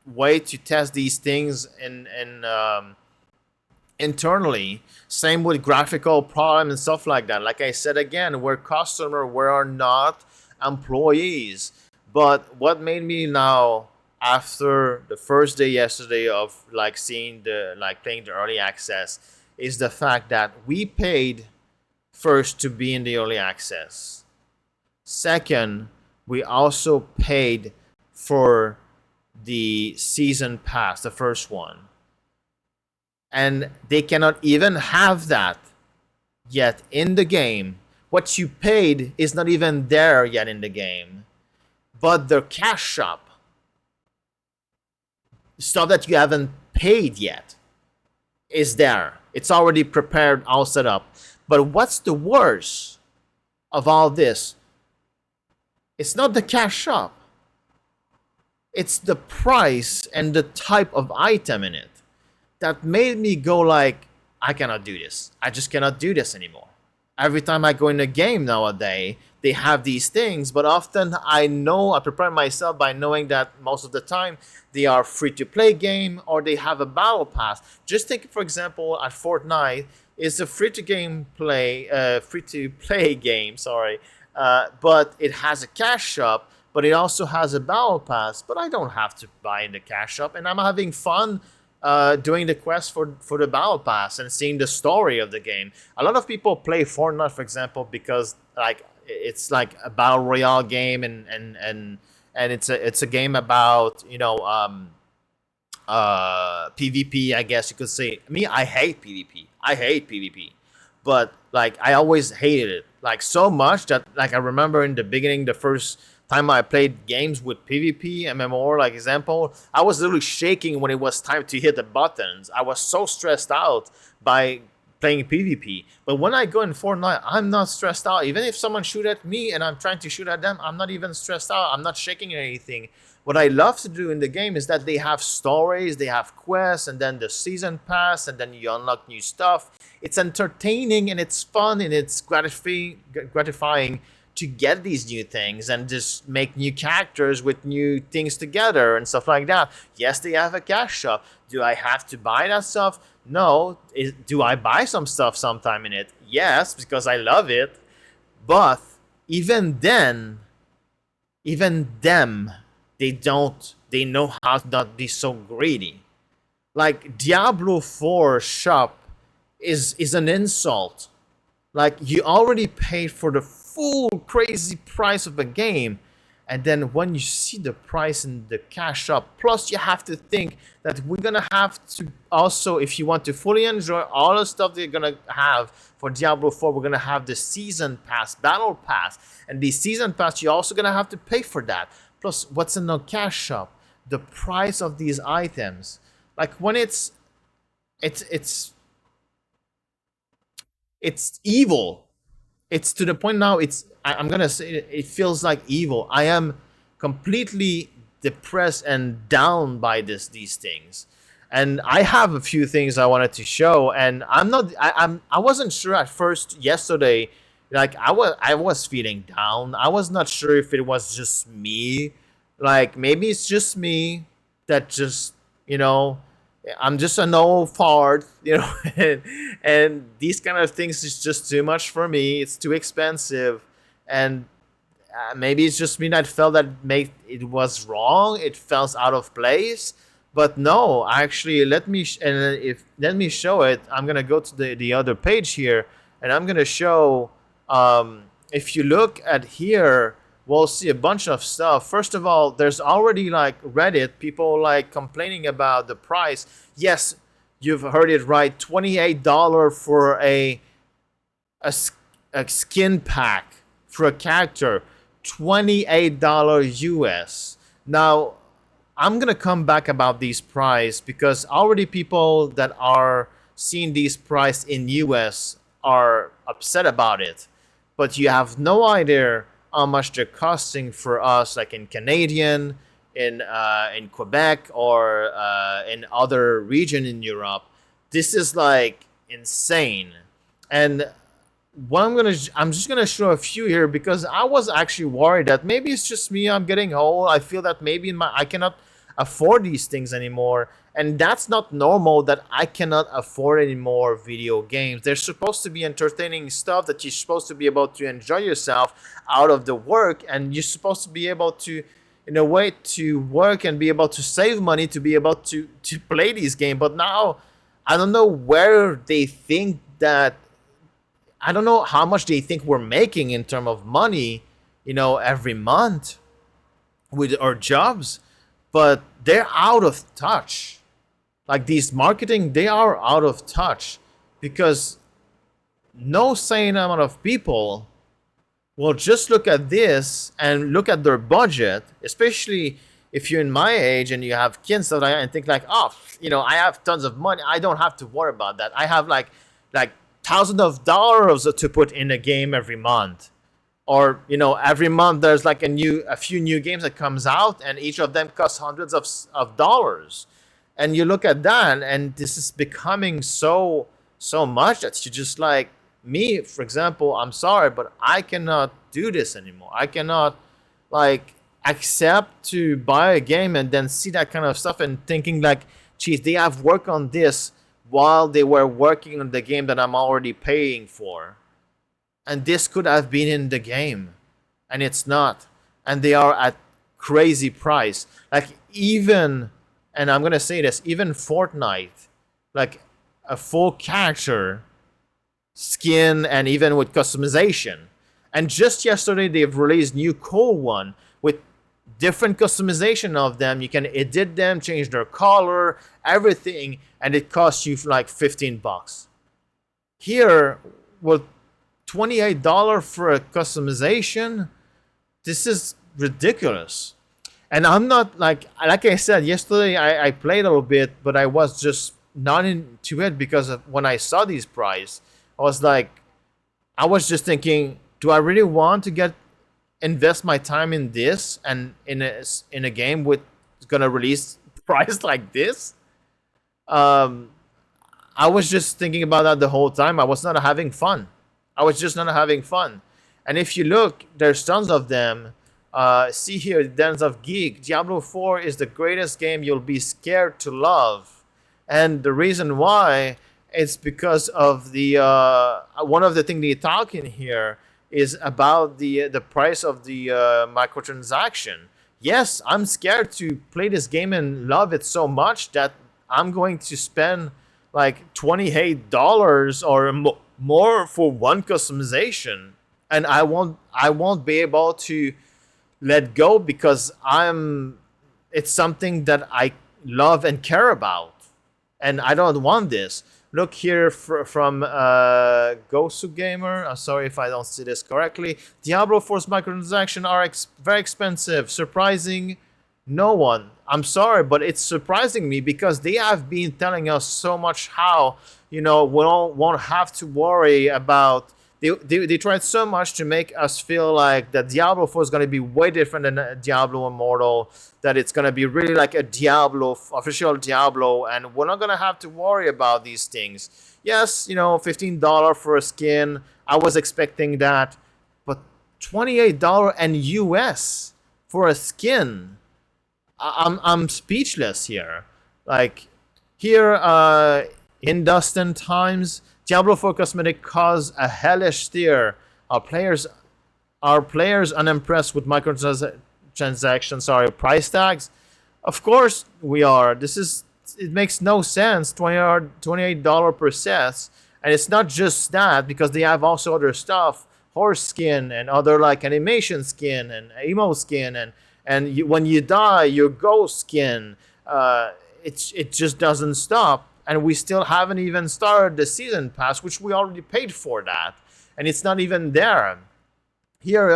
way to test these things internally. Same with graphical problem and stuff like that. Like I said again, we're customer, we are not employees. But what made me now, after the first day yesterday of like seeing the like playing the early access, is the fact that we paid first to be in the early access. Second, we also paid for the season pass, the first one. And they cannot even have that yet in the game. What you paid is not even there yet in the game. But the cash shop, stuff that you haven't paid yet, is there. It's already prepared, all set up. But what's the worst of all this? It's not the cash shop. It's the price and the type of item in it that made me go like, I cannot do this. I just cannot do this anymore. Every time I go in a game nowadays, they have these things, but often I prepare myself by knowing that most of the time they are free-to-play game or they have a battle pass. Just take, for example, at Fortnite, it's a free-to-play game, sorry, but it has a cash shop, but it also has a battle pass, but I don't have to buy in the cash shop, and I'm having fun doing the quest for the battle pass and seeing the story of the game. A lot of people play Fortnite, for example, because like it's like a battle royale game, and it's a game about, PvP, I guess you could say. Me, I hate PvP. I hate PvP. But like I always hated it. Like so much that like I remember in the beginning, the first time I played games with PvP, MMO, like example, I was literally shaking when it was time to hit the buttons. I was so stressed out by playing PvP. But when I go in Fortnite, I'm not stressed out. Even if someone shoot at me and I'm trying to shoot at them, I'm not even stressed out. I'm not shaking or anything. What I love to do in the game is that they have stories, they have quests, and then the season pass, and then you unlock new stuff. It's entertaining and it's fun and it's gratifying to get these new things and just make new characters with new things together and stuff like that. Yes, they have a cash shop. Do I have to buy that stuff? No. Do I buy some stuff sometime in it? Yes, because I love it. But even then, even them, they know how to not be so greedy. Like Diablo 4 shop is an insult. Like you already paid for the full crazy price of a game, and then when you see the price in the cash shop, plus you have to think that we're gonna have to also, if you want to fully enjoy all the stuff they're gonna have for Diablo 4, we're gonna have the season pass, battle pass, and the season pass you're also gonna have to pay for that. Plus, what's in the cash shop? The price of these items. Like when it's it's evil. It's to the point now. I'm gonna say it feels like evil. I am completely depressed and down by these things, and I have a few things I wanted to show. And I wasn't sure at first yesterday. Like I was feeling down. I was not sure if it was just me. Like maybe it's just me that just I'm just an old fart, and these kind of things is just too much for me. It's too expensive, and maybe it's just me that felt that make it was wrong. It felt out of place, but no, actually, let me show it. I'm gonna go to the other page here, and I'm gonna show. If you look at here, we'll see a bunch of stuff. First of all, there's already like Reddit, people like complaining about the price. Yes, you've heard it right. $28 for a skin pack for a character. $28 US. Now, I'm gonna come back about these price because already people that are seeing these price in US are upset about it. But you have no idea how much they're costing for us, like in Canadian, in Quebec, or in other region in Europe. This is like insane. And I'm just gonna show a few here because I was actually worried that maybe it's just me. I'm getting old. I feel that maybe I cannot afford these things anymore, and that's not normal. That I cannot afford any more video games. They're supposed to be entertaining stuff that you're supposed to be able to enjoy yourself out of the work, and you're supposed to be able to, in a way, to work and be able to save money to be able to play these games. But now, I don't know where they think that. I don't know how much they think we're making in terms of money, every month with our jobs, but they're out of touch. Like these marketing, they are out of touch because no sane amount of people will just look at this and look at their budget, especially if you're in my age and you have kids and think like, oh, I have tons of money. I don't have to worry about that. I have like thousands of dollars to put in a game every month. Or every month there's like a few new games that comes out, and each of them costs hundreds of dollars. And you look at that, and this is becoming so much that you just like me, for example. I'm sorry, but I cannot do this anymore. I cannot like accept to buy a game and then see that kind of stuff and thinking like, geez, they have worked on this while they were working on the game that I'm already paying for. And this could have been in the game, and it's not. And they are at crazy price. Like even, and I'm gonna say this, even Fortnite, like a full character, skin, and even with customization, And just yesterday, they've released new cool one with different customization of them. You can edit them, change their color, everything, and it costs you like $15. Here, with $28 for a customization, this is ridiculous. And I'm not like I said yesterday, I played a little bit, but I was just not into it because of when I saw these price. I was like, I was just thinking, do I really want to invest my time in this and in a game with gonna release price like this? Um, I was just thinking about that the whole time. I was not having fun. I was just not having fun. And if you look, there's tons of them. See here, Dens of Geek. Diablo 4 is the greatest game you'll be scared to love. And the reason why is because of the one of the things they talk in here is about the price of the microtransaction. Yes, I'm scared to play this game and love it so much that I'm going to spend like $28 or more for one customization, and I won't be able to let go because it's something that I love and care about, and I don't want this. Look here from Gosu Gamer. I'm sorry if I don't see this correctly. Diablo 4's microtransactions are very expensive. Surprising no one. I'm sorry, but it's surprising me because they have been telling us so much how, we won't have to worry about. They tried so much to make us feel like that Diablo 4 is going to be way different than Diablo Immortal, that it's going to be really like a official Diablo, and we're not going to have to worry about these things. Yes, $15 for a skin. I was expecting that, but $28 and US for a skin. I'm speechless here. Like here, in Dustin Times, Diablo 4 cosmetic cause a hellish stir. Our players unimpressed with microtransactions. Price tags. Of course we are. It makes no sense. $28 per set, and it's not just that because they have also other stuff, horse skin and other like animation skin and emo skin and when you die, your ghost skin. It just doesn't stop. And we still haven't even started the season pass, which we already paid for that. And it's not even there. Here,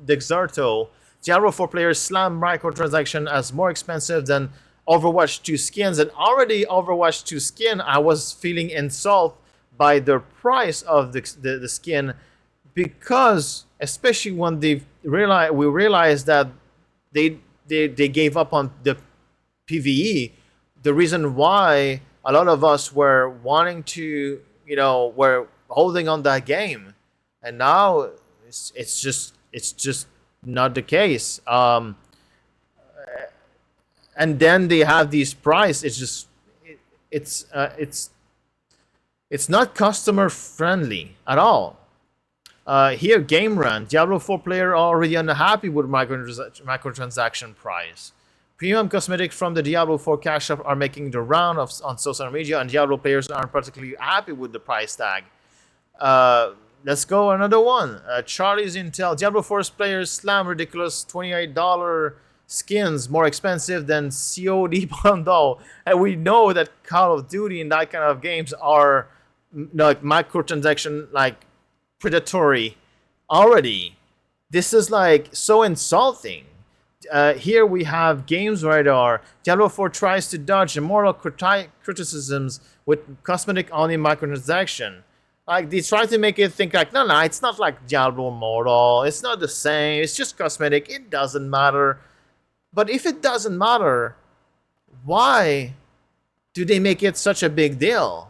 Dexerto, Diablo 4 players slam microtransaction as more expensive than Overwatch 2 skins. And already Overwatch 2 skin, I was feeling insulted by the price of the skin, because especially when we realized that they gave up on the PvE. The reason why a lot of us were wanting to, were holding on that game, and now it's just not the case. And then they have these price. It's not customer friendly at all. Here, Game Run, Diablo 4 player already unhappy with microtransaction price. Premium cosmetics from the Diablo 4 cash shop are making the round on social media, and Diablo players aren't particularly happy with the price tag. Let's go another one. Charlie's Intel. Diablo 4's players slam ridiculous $28 skins more expensive than COD bundle. And we know that Call of Duty and that kind of games are like microtransaction, like predatory already. This is like so insulting. Here we have Games Radar. Diablo 4 tries to dodge immoral criticisms with cosmetic-only microtransaction. Like, they try to make it think like, no, it's not like Diablo Immortal. It's not the same. It's just cosmetic. It doesn't matter. But if it doesn't matter, why do they make it such a big deal?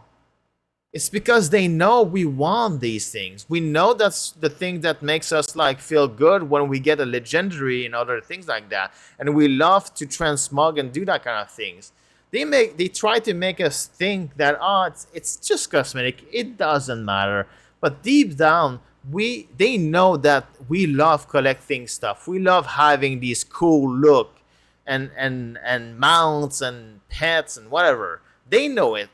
It's because they know we want these things. We know that's the thing that makes us like feel good when we get a legendary and other things like that. And we love to transmog and do that kind of things. They try to make us think that it's just cosmetic. It doesn't matter. But deep down, they know that we love collecting stuff. We love having these cool look and mounts and pets and whatever. They know it.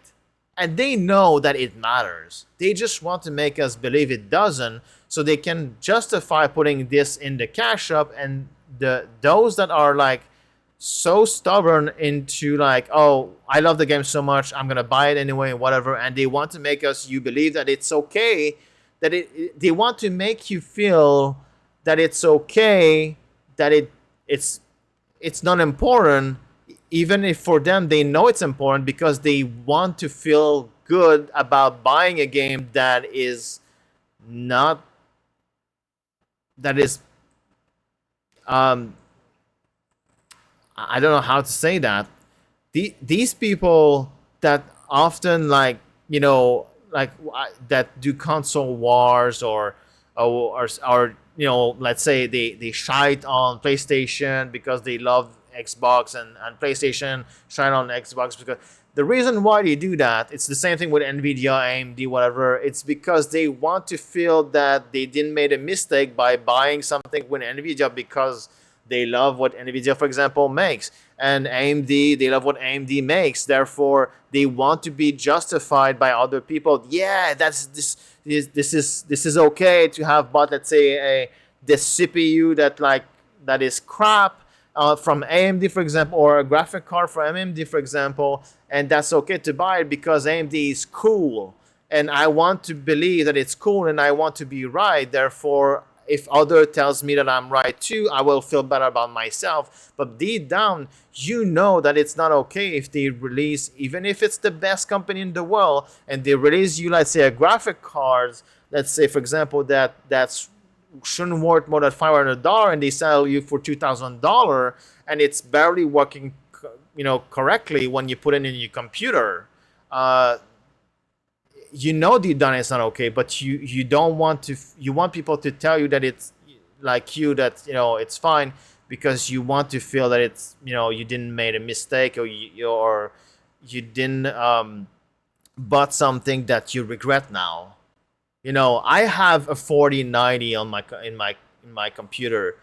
and they know that it matters. They just want to make us believe it doesn't, so they can justify putting this in the cash up. And those that are like so stubborn into like, oh, I love the game so much, I'm gonna buy it anyway, whatever, and they want to make you believe that it's okay, that they want to make you feel that it's okay, that it's not important, even if for them they know it's important, because they want to feel good about buying a game that is not, that is I don't know how to say that. These people that often like, like that do console wars, or let's say they shite on PlayStation because they love Xbox, and PlayStation shine on Xbox because the reason why they do that, it's the same thing with Nvidia, AMD, whatever. It's because they want to feel that they didn't make a mistake by buying something with Nvidia, because they love what Nvidia, for example, makes, and AMD, they love what AMD makes. Therefore, they want to be justified by other people. Yeah, this is okay to have bought, let's say, this CPU that is crap from AMD, for example, or a graphic card from AMD, for example, and that's okay to buy it because AMD is cool, and I want to believe that it's cool, and I want to be right. Therefore, if other tells me that I'm right too, I will feel better about myself. But deep down, you know that it's not okay if they release, even if it's the best company in the world, and they release you, let's say, a graphic card, let's say, for example, that's shouldn't worth more than $500, and they sell you for $2,000, and it's barely working, correctly when you put it in your computer. Deep down it's not okay, but you don't want to. You want people to tell you that it's like you, that it's fine, because you want to feel that it's you didn't make a mistake, or you didn't bought something that you regret now. I have a 4090 on my computer,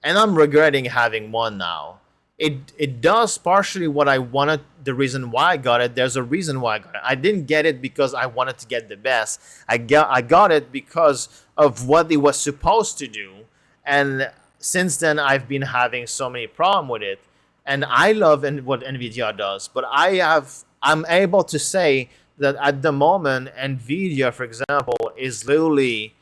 and I'm regretting having one now. It does partially what I wanted. The reason why I got it, there's a reason why I got it. I didn't get it because I wanted to get the best. I got it because of what it was supposed to do, and since then I've been having so many problems with it. And I love what Nvidia does, but I'm able to say that at the moment, Nvidia, for example, is literally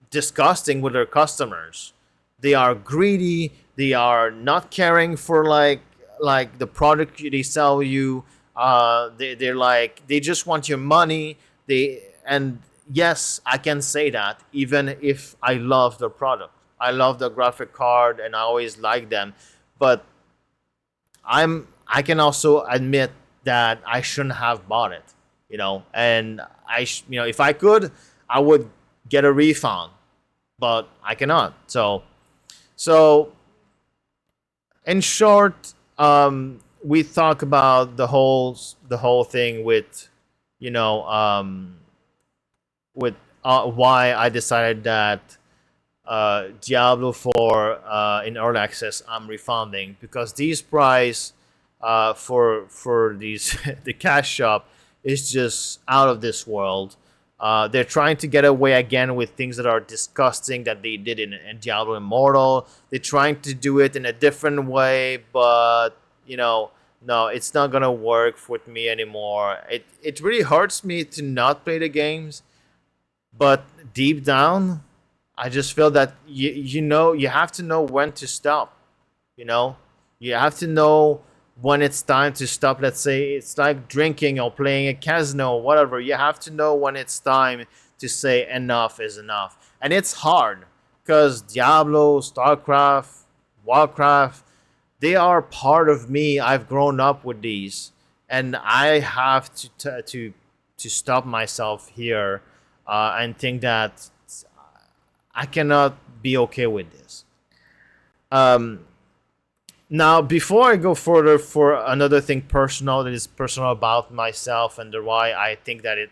disgusting with their customers. They are greedy. They are not caring for like the product they sell you. They're like, they just want your money. And yes, I can say that even if I love the product, I love the graphic card, and I always like them, but I can also admit that I shouldn't have bought it. And if I could, I would get a refund, but I cannot. So in short, we talk about the whole thing with, with why I decided that Diablo 4 in early access I'm refunding, because these price for these the cash shop is just out of this world. They're trying to get away again with things that are disgusting that they did in Diablo Immortal. They're trying to do it in a different way, but no, it's not gonna work with me anymore. It really hurts me to not play the games, but deep down, I just feel that you have to know when to stop. You have to know when it's time to stop. Let's say it's like drinking or playing a casino or whatever. You have to know when it's time to say enough is enough. And it's hard because Diablo, StarCraft, Warcraft, they are part of me. I've grown up with these, and I have to stop myself here and think that I cannot be okay with this. Now, before I go further for another thing personal, that is personal about myself, and why I think that I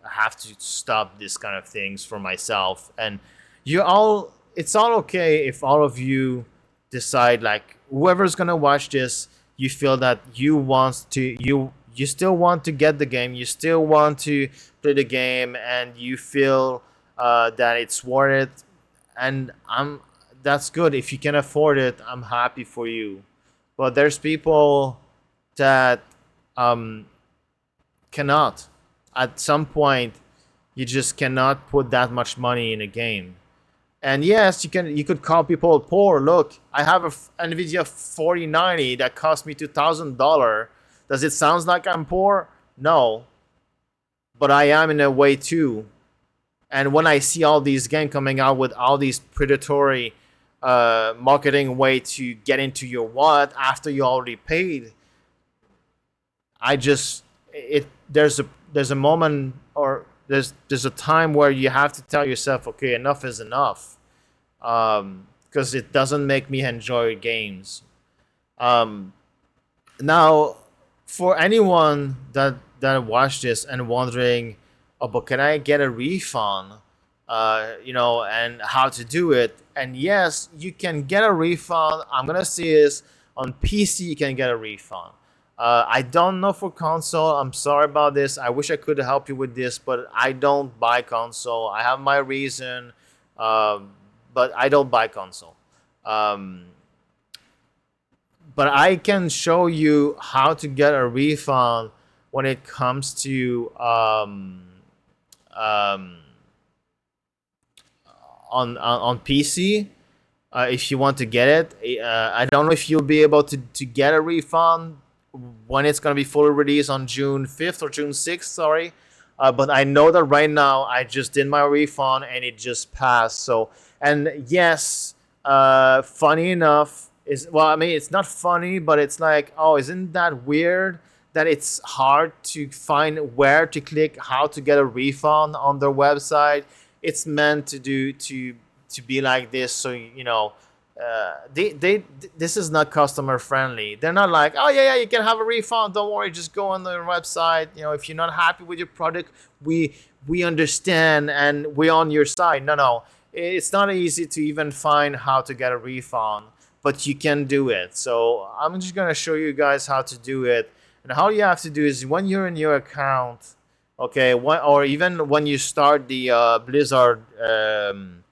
have to stop this kind of things for myself. And it's all okay if all of you decide, like, whoever's gonna watch this, you feel that you you still want to get the game, you still want to play the game, and you feel that it's worth it, and that's good. If you can afford it, I'm happy for you. But there's people that um, cannot. At some point, you just cannot put that much money in a game. And yes, you could call people poor. Look, I have a Nvidia 4090 that cost me $2,000. Does it sound like I'm poor? No, but I am in a way too. And when I see all these games coming out with all these predatory marketing way to get into your wallet after you already paid, I just it there's a moment, or there's a time where you have to tell yourself, okay, enough is enough, because it doesn't make me enjoy games. Um, Now, for anyone that watched this and wondering, oh, but can I get a refund? And how to do it? And yes, you can get a refund. I'm gonna say this, on PC. You can get a refund. I don't know for console. I'm sorry about this. I wish I could help you with this, but I don't buy console. I have my reason, but I don't buy console. Um, but I can show you how to get a refund when it comes to um, on PC. If you want to get it, I don't know if you'll be able to get a refund when it's going to be fully released on June 5th or June 6th. Sorry. But I know that right now I just did my refund and it just passed. So, and yes, funny enough, I mean, it's not funny, but it's like, oh, isn't that weird that it's hard to find where to click, how to get a refund on their website? It's meant to be like this, so this is not customer friendly. They're not like, oh yeah, you can have a refund, don't worry, just go on their website. If you're not happy with your product, we understand and we're on your side. No, it's not easy to even find how to get a refund, but you can do it. So I'm just gonna show you guys how to do it. And how you have to do is, when you're in your account, okay, or even when you start the Blizzard um,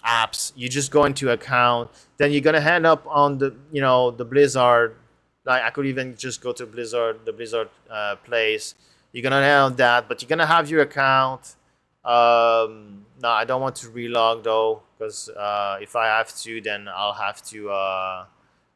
apps, you just go into account, then you're gonna end up on the Blizzard. Like, I could even just go to the Blizzard place. You're gonna have that, but you're gonna have your account. No, I don't want to relog though, because if I have to, then I'll have to.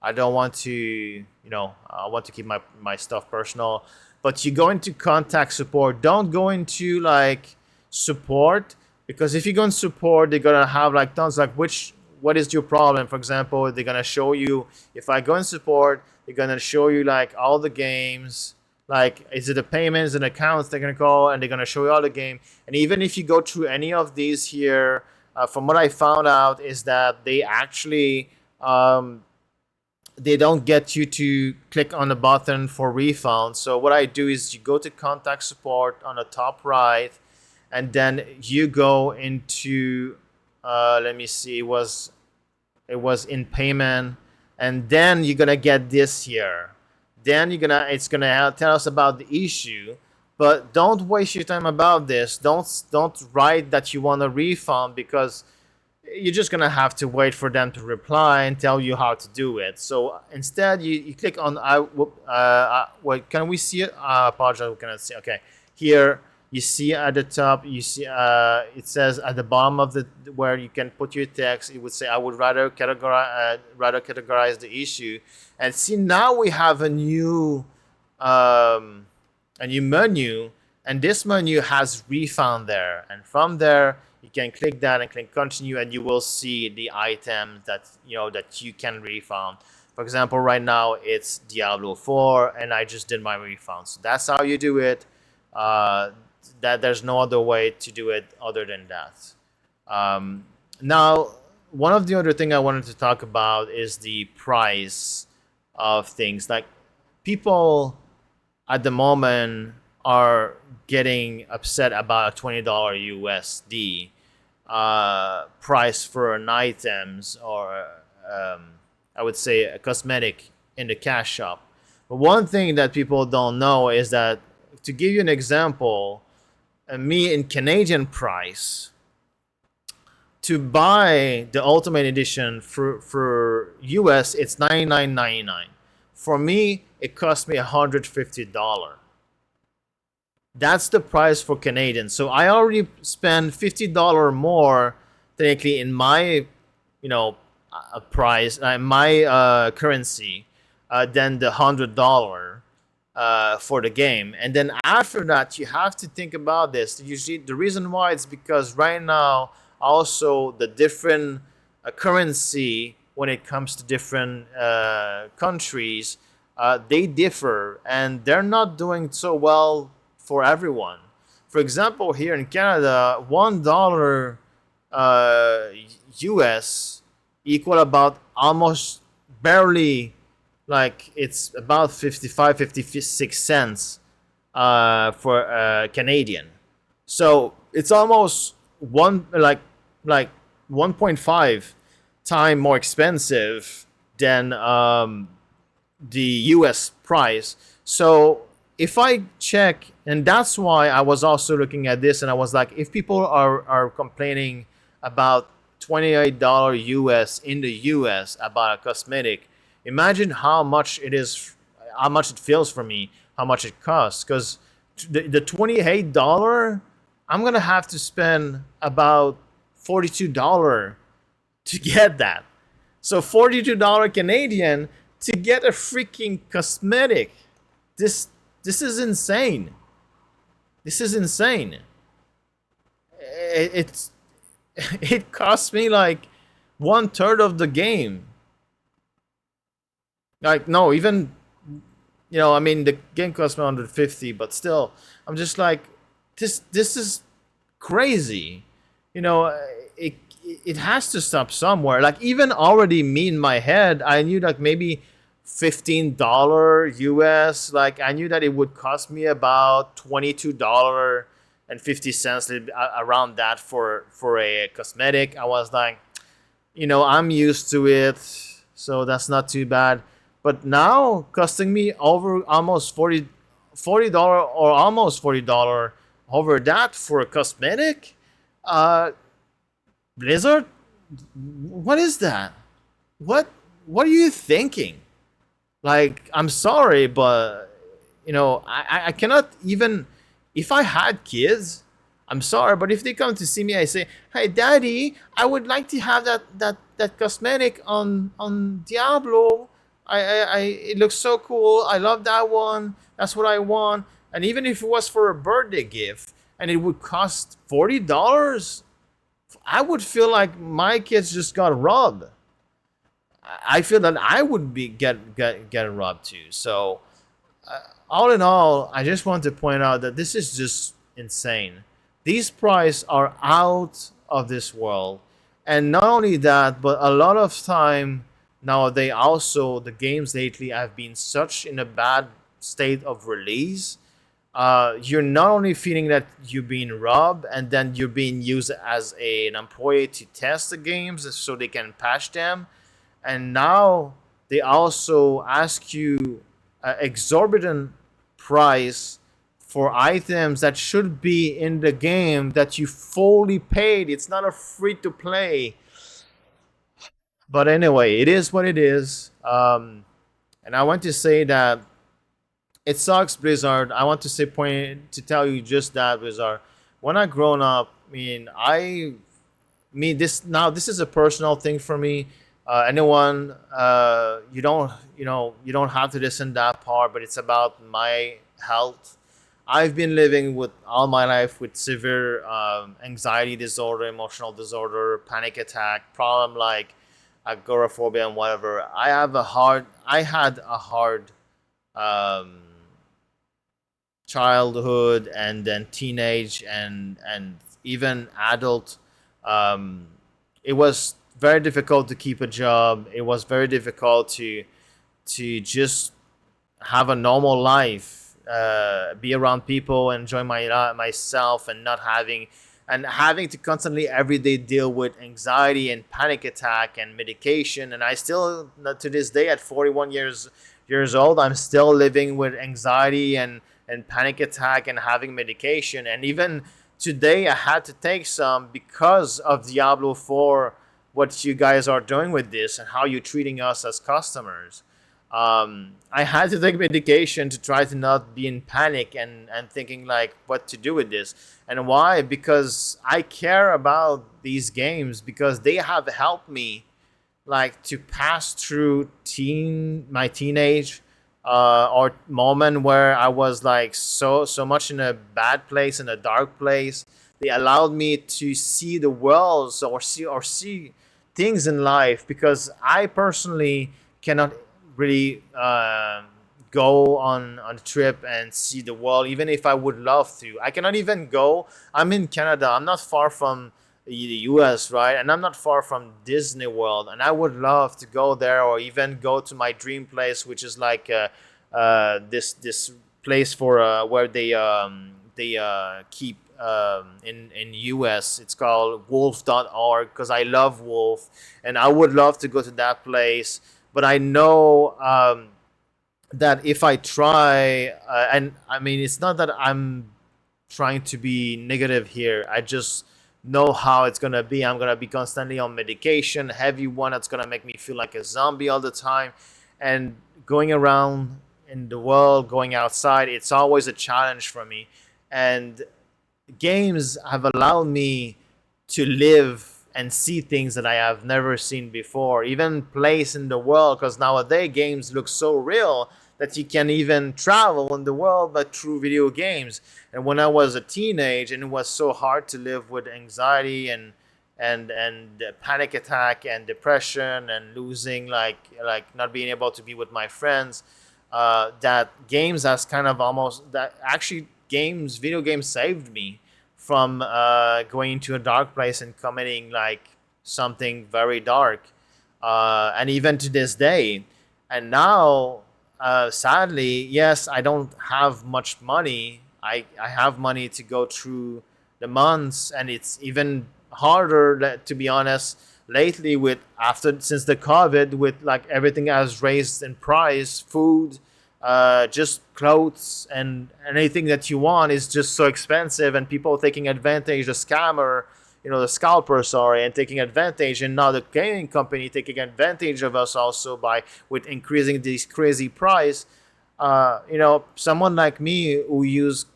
I don't want to, I want to keep my stuff personal. But you go into contact support. Don't go into like support, because if you go in support, they're gonna have like tons, like, what is your problem? For example, they're gonna show you, if I go in support, they're gonna show you like all the games. Like, is it the payments and accounts they're gonna call, and they're gonna show you all the game. And even if you go through any of these here, from what I found out is that they actually they don't get you to click on the button for refund. So what I do is, you go to contact support on the top right, and then you go into let me see, it was in payment, and then you're gonna get this here. Then it's gonna tell us about the issue, but don't waste your time about this. Don't write that you want a refund, because you're just gonna have to wait for them to reply and tell you how to do it. So instead, you click on wait, can we see it? I apologize, we cannot see. Okay, here you see at the top, you see it says at the bottom of the, where you can put your text, it would say, I would rather categorize the issue. And see, now we have a new menu, and this menu has refund there, and from there you can click that and click continue, and you will see the items that you can refund. For example, right now it's Diablo 4, and I just did my refund. So that's how you do it. That there's no other way to do it other than that. Now, one of the other thing I wanted to talk about is the price of things. Like, people at the moment are getting upset about a $20 USD price for an items, or I would say a cosmetic in the cash shop. But one thing that people don't know is that, to give you an example, me in Canadian price, to buy the Ultimate Edition for US, it's $99.99. For me, it cost me $150. That's the price for Canadian. So I already spent $50 more technically in my, you know, price, my currency, than the $100 for the game. And then after that, you have to think about this. Usually, the reason why it's because right now also the different currency when it comes to different countries, they differ and they're not doing so well for everyone. For example, here in Canada, $1 uh, US equal about almost barely, like it's about 55, 56 cents for Canadian. So it's almost like 1.5 time more expensive than the US price. So if I check, and that's why I was also looking at this, and I was like, if people are complaining about $28 US in the US about a cosmetic, imagine how much it is, how much it feels for me, how much it costs. Because the $28, I'm gonna have to spend about $42 to get that. So $42 Canadian to get a freaking cosmetic. This this is insane. This is insane. It's it cost me like one third of the game. Like no, even I mean the game cost me 150, but still, I'm just like, this is crazy. You know, it it has to stop somewhere. Like even already me in my head, I knew like maybe $15 US. Like I knew that it would cost me about $22.50 around that for a cosmetic. I was like, I'm used to it, so that's not too bad. But now costing me over almost $40 or almost $40 over that for a cosmetic. Blizzard, what is that? What are you thinking? Like, I'm sorry, but I cannot even, if I had kids, I'm sorry, but if they come to see me, I say, "Hey, Daddy, I would like to have that cosmetic on Diablo. It looks so cool. I love that one. That's what I want." And even if it was for a birthday gift, and it would cost $40, I would feel like my kids just got robbed. I feel that I would be get robbed too. So all in all, I just want to point out that this is just insane. These prices are out of this world, and not only that, but a lot of time now they also, the games lately have been such in a bad state of release. You're not only feeling that you're being robbed, and then you're being used as an employee to test the games so they can patch them, and now they also ask you an exorbitant price for items that should be in the game that you fully paid. It's not a free to play. But anyway, it is what it is. And I want to say that it sucks, Blizzard. I want to say point to tell you just that, Blizzard. When I grown up, this is a personal thing for me. Anyone, you don't have to listen that part, but it's about my health. I've been living with all my life with severe anxiety disorder, emotional disorder, panic attack, problem like agoraphobia and whatever. I had a hard um, childhood, and then teenage, and even adult. Um, it was very difficult to keep a job. It was very difficult to just have a normal life, be around people, enjoy myself, and not having to constantly every day deal with anxiety and panic attack and medication. And I still, to this day, at 41 years years old, I'm still living with anxiety and panic attack and having medication. And even today, I had to take some because of Diablo 4, what you guys are doing with this and how you're treating us as customers. I had to take medication to try to not be in panic and thinking like what to do with this. And why? Because I care about these games because they have helped me like to pass through my teenage or moment where I was like so much in a bad place, in a dark place. They allowed me to see the world, or see things in life, because I personally cannot really go on a trip and see the world, even if I would love to. I cannot even go. I'm in Canada. I'm not far from the US, right? And I'm not far from Disney World, and I would love to go there, or even go to my dream place, which is like this place for where they keep in US. It's called wolf.org, because I love wolf, and I would love to go to that place. But I know that if I try, and I mean, it's not that I'm trying to be negative here. I just know how it's gonna be. I'm gonna be constantly on medication, heavy one that's gonna make me feel like a zombie all the time. And going around in the world, going outside, it's always a challenge for me. And games have allowed me to live and see things that I have never seen before, even place in the world, because nowadays games look so real that you can even travel in the world but through video games. And when I was a teenage, and it was so hard to live with anxiety and panic attack and depression and losing, like not being able to be with my friends, that games has kind of almost that actually games video games saved me from going into a dark place and committing like something very dark, and even to this day. And now, sadly, yes, I don't have much money. I have money to go through the months, and it's even harder, to be honest, lately, with after since the COVID, with like everything has raised in price, food, just clothes, and anything that you want is just so expensive, and people taking advantage, the scammer, the scalper, sorry, and taking advantage. And now the gaming company taking advantage of us also by with increasing this crazy price. Someone like me who use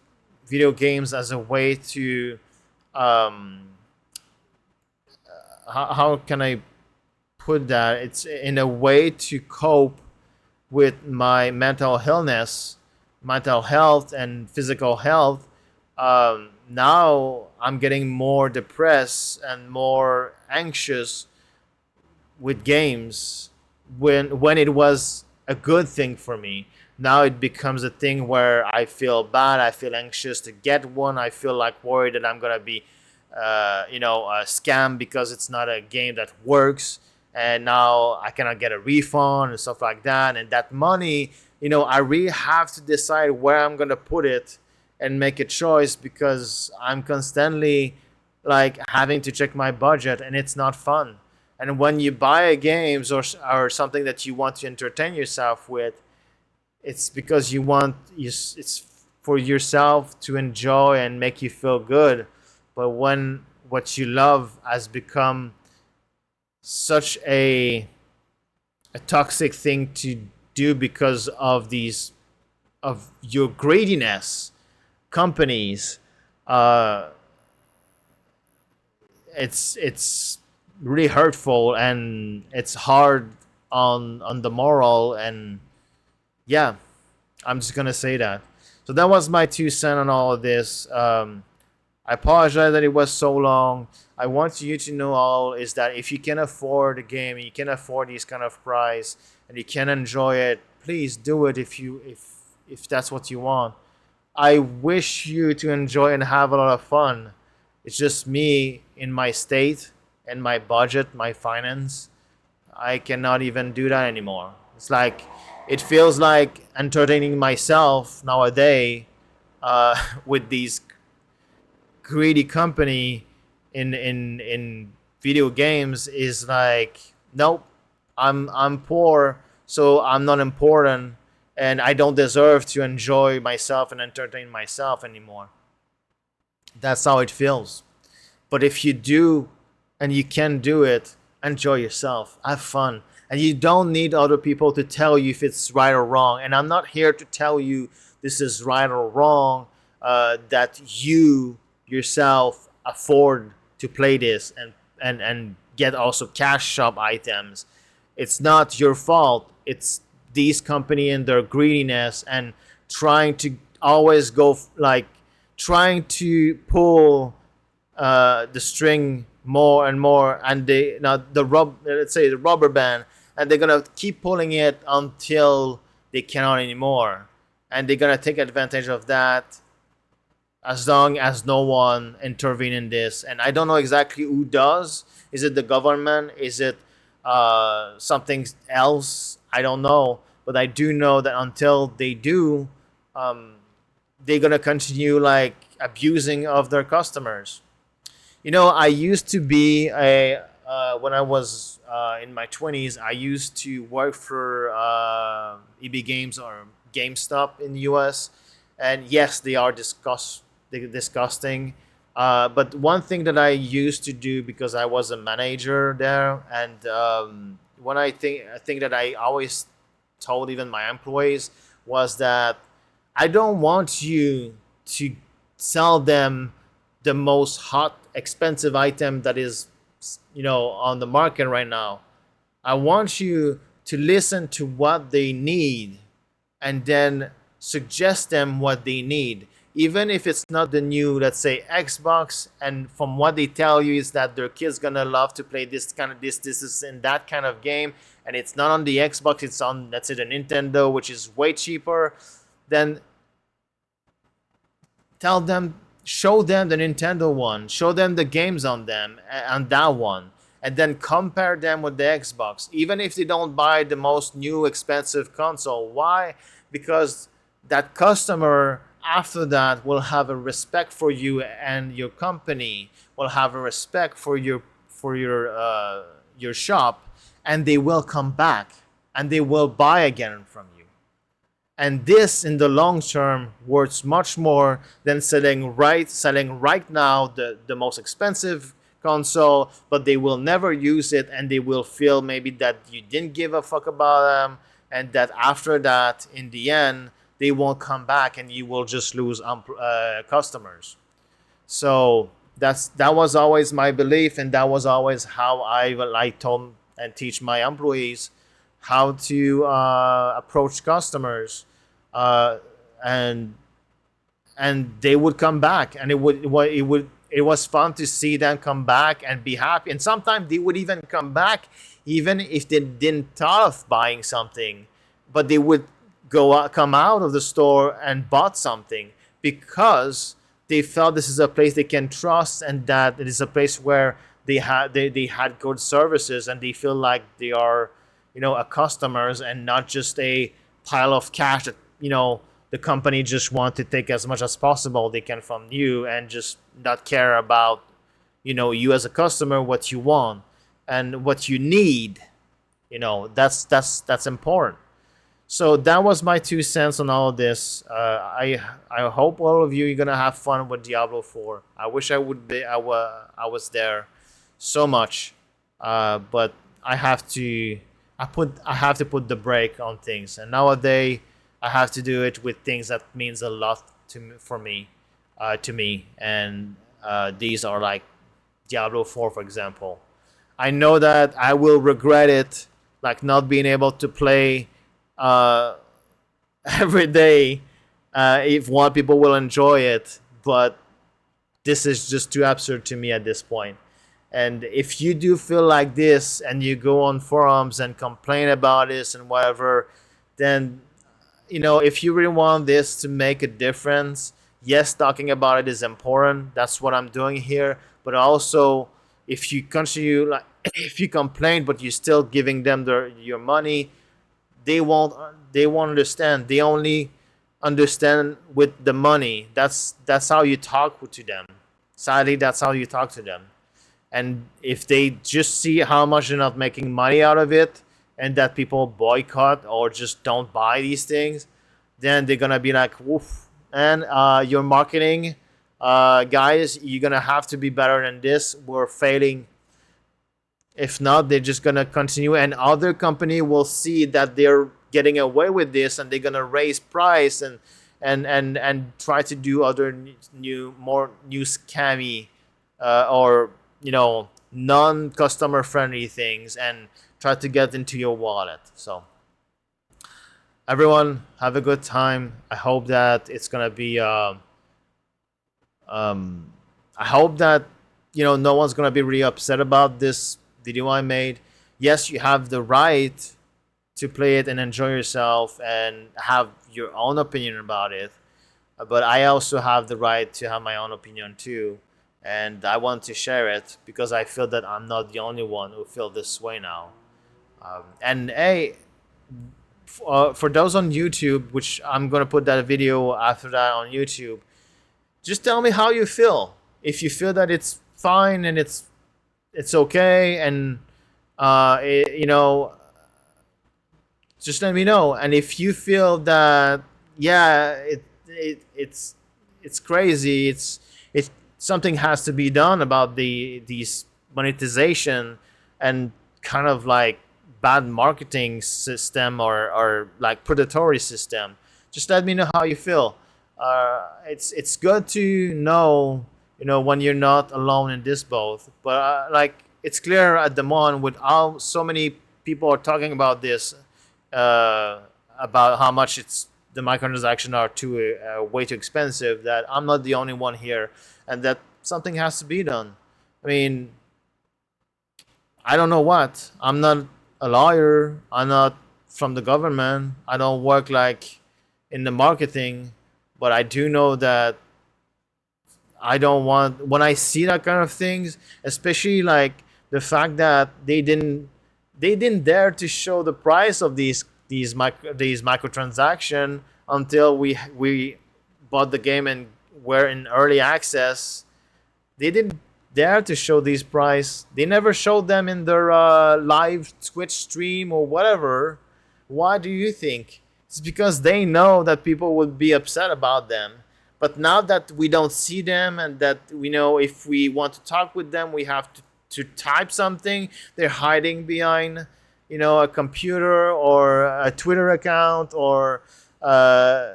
video games as a way to, um, how can I put that? It's in a way to cope with my mental health, and physical health. Now I'm getting more depressed and more anxious with games, when it was a good thing for me. Now it becomes a thing where I feel bad. I feel anxious to get one. I feel like worried that I'm gonna be, a scam, because it's not a game that works, and now I cannot get a refund and stuff like that. And that money, I really have to decide where I'm gonna put it and make a choice, because I'm constantly like having to check my budget, and it's not fun. And when you buy a games, or something that you want to entertain yourself with, it's because it's for yourself to enjoy and make you feel good. But when what you love has become such a toxic thing to do because of your greediness, companies, uh it's really hurtful, and it's hard on the moral. And yeah, I'm just gonna say that. So that was my 2 cents on all of this. I apologize that it was so long. I want you to know all is that if you can afford a game, you can afford these kind of price, and you can enjoy it, please do it if that's what you want. I wish you to enjoy and have a lot of fun. It's just me in my state and my budget, my finance. I cannot even do that anymore. It's like it feels like entertaining myself nowadays, with these greedy company in video games is like, nope, I'm poor, so I'm not important. and I don't deserve to enjoy myself and entertain myself anymore. That's how it feels. But if you do and you can do it, enjoy yourself, have fun. And you don't need other people to tell you if it's right or wrong. And I'm not here to tell you this is right or wrong, that you yourself afford to play this and get also cash shop items. It's not your fault. It's these company and their greediness and trying to always go like trying to pull the string more and more, and they now the let's say the rubber band, and they're gonna keep pulling it until they cannot anymore, and they're gonna take advantage of that as long as no one intervene in this. And I don't know exactly who does. Is it the government? Is it something else? I don't know, but I do know that until they do, they're gonna continue like abusing of their customers. You know, I used to be a when I was in my 20s. I used to work for EB Games or GameStop in the U.S. And yes, they are disgusting. But one thing that I used to do, because I was a manager there, and when I think that I always told even my employees was that I don't want you to sell them the most hot expensive item that is, you know, on the market right now. I want you to listen to what they need and then suggest them what they need, even if it's not the new, let's say, Xbox. And from what they tell you is that their kids gonna love to play this kind of this is in that kind of game, and it's not on the Xbox, it's on, let's say, the Nintendo, which is way cheaper. Then tell them, show them the Nintendo one, show them the games on them on that one, and then compare them with the Xbox, even if they don't buy the most new expensive console. Why? Because that customer after that will have a respect for you, and your company will have a respect for your shop, and they will come back and they will buy again from you. And this in the long term works much more than selling right now the most expensive console, but they will never use it, and they will feel maybe that you didn't give a fuck about them, and that after that in the end they won't come back, and you will just lose customers. So that was always my belief, and that was always how I like told and teach my employees how to approach customers, uh, and they would come back, and it was fun to see them come back and be happy. And sometimes they would even come back even if they didn't thought of buying something, but they would come out of the store and bought something because they felt this is a place they can trust, and that it is a place where they had good services, and they feel like they are, you know, a customers and not just a pile of cash that, you know, the company just want to take as much as possible they can from you, and just not care about, you know, you as a customer, what you want and what you need. You know, that's important. So that was my 2 cents on all of this. I hope all of you are gonna have fun with Diablo 4. I wish I would be. I was there so much, but I have to. I have to put the brake on things, and nowadays I have to do it with things that means a lot for me, to me, and these are like Diablo 4, for example. I know that I will regret it, like not being able to play uh, every day, if one people will enjoy it, but this is just too absurd to me at this point. And if you do feel like this and you go on forums and complain about this and whatever, then, you know, if you really want this to make a difference, yes, talking about it is important. That's what I'm doing here. But also, if you continue, like, if you complain but you're still giving them your money, they won't understand. They only understand with the money. That's how you talk to them. Sadly, that's how you talk to them. And if they just see how much they're not making money out of it, and that people boycott or just don't buy these things, then they're gonna be like, woof. And your marketing, guys, you're gonna have to be better than this. We're failing. If not, they're just gonna continue, and other company will see that they're getting away with this, and they're gonna raise price and try to do other more new scammy or non-customer friendly things and try to get into your wallet. So everyone, have a good time. I hope that it's gonna be. I hope that no one's gonna be really upset about this video I made. Yes, you have the right to play it and enjoy yourself and have your own opinion about it, but I also have the right to have my own opinion too, and I want to share it because I feel that I'm not the only one who feel this way now. And hey, for those on YouTube, which I'm gonna put that video after that on YouTube, just tell me how you feel. If you feel that it's fine and it's okay, and just let me know. And if you feel that yeah, it's crazy, it something has to be done about these monetization and kind of like bad marketing system or like predatory system, just let me know how you feel. It's good to know, when you're not alone in this boat. But like it's clear at the moment with how so many people are talking about this, about how much the microtransactions are too way too expensive, that I'm not the only one here, and that something has to be done. I mean, I don't know what. I'm not a lawyer. I'm not from the government. I don't work like in the marketing, but I do know that I don't want, when I see that kind of things, especially like the fact that they didn't dare to show the price of these microtransaction until we bought the game and were in early access. They didn't dare to show these price. They never showed them in their live Twitch stream or whatever. Why do you think? It's because they know that people would be upset about them. But now that we don't see them, and that we know if we want to talk with them, we have to type something, they're hiding behind, a computer or a Twitter account or a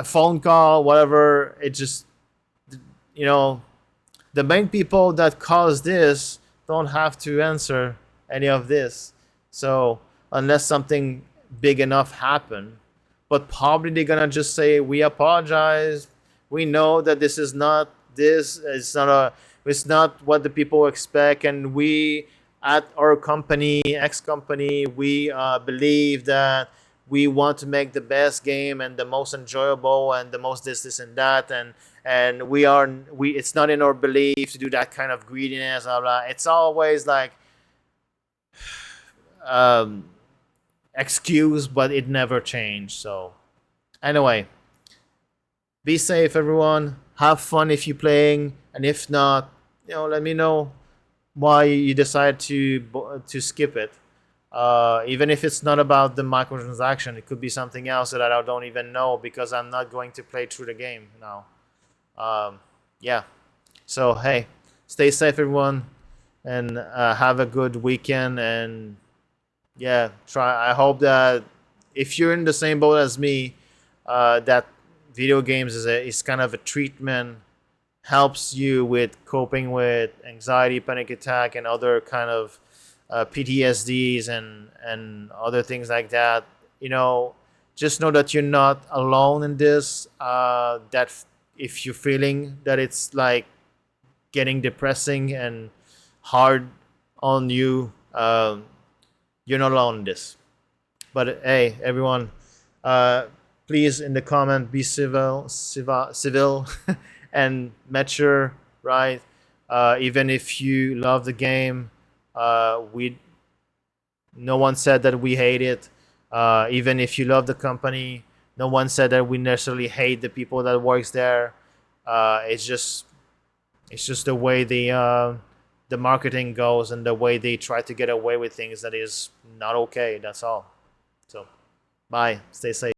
phone call, whatever. It just, the main people that cause this don't have to answer any of this. So unless something big enough happen, but probably they're gonna just say, we apologize, we know that this is not this, it's not what the people expect, and we at our company, X company, we believe that we want to make the best game and the most enjoyable and the most this and that, and we it's not in our belief to do that kind of greediness, blah blah. It's always like excuse, but it never changed. So anyway, be safe, everyone. Have fun if you're playing, and if not, let me know why you decide to skip it. Even if it's not about the microtransaction, it could be something else that I don't even know because I'm not going to play through the game now. Yeah. So hey, stay safe, everyone, and have a good weekend. And yeah, I hope that if you're in the same boat as me, that video games is kind of a treatment, helps you with coping with anxiety, panic attack, and other kind of PTSDs and other things like that. Just know that you're not alone in this. That if you're feeling that it's like getting depressing and hard on you, you're not alone in this. But hey, everyone, please in the comment be civil, and mature, right? Even if you love the game, no one said that we hate it. Even if you love the company, no one said that we necessarily hate the people that works there. It's just the way the marketing goes and the way they try to get away with things that is not okay. That's all. So, bye. Stay safe.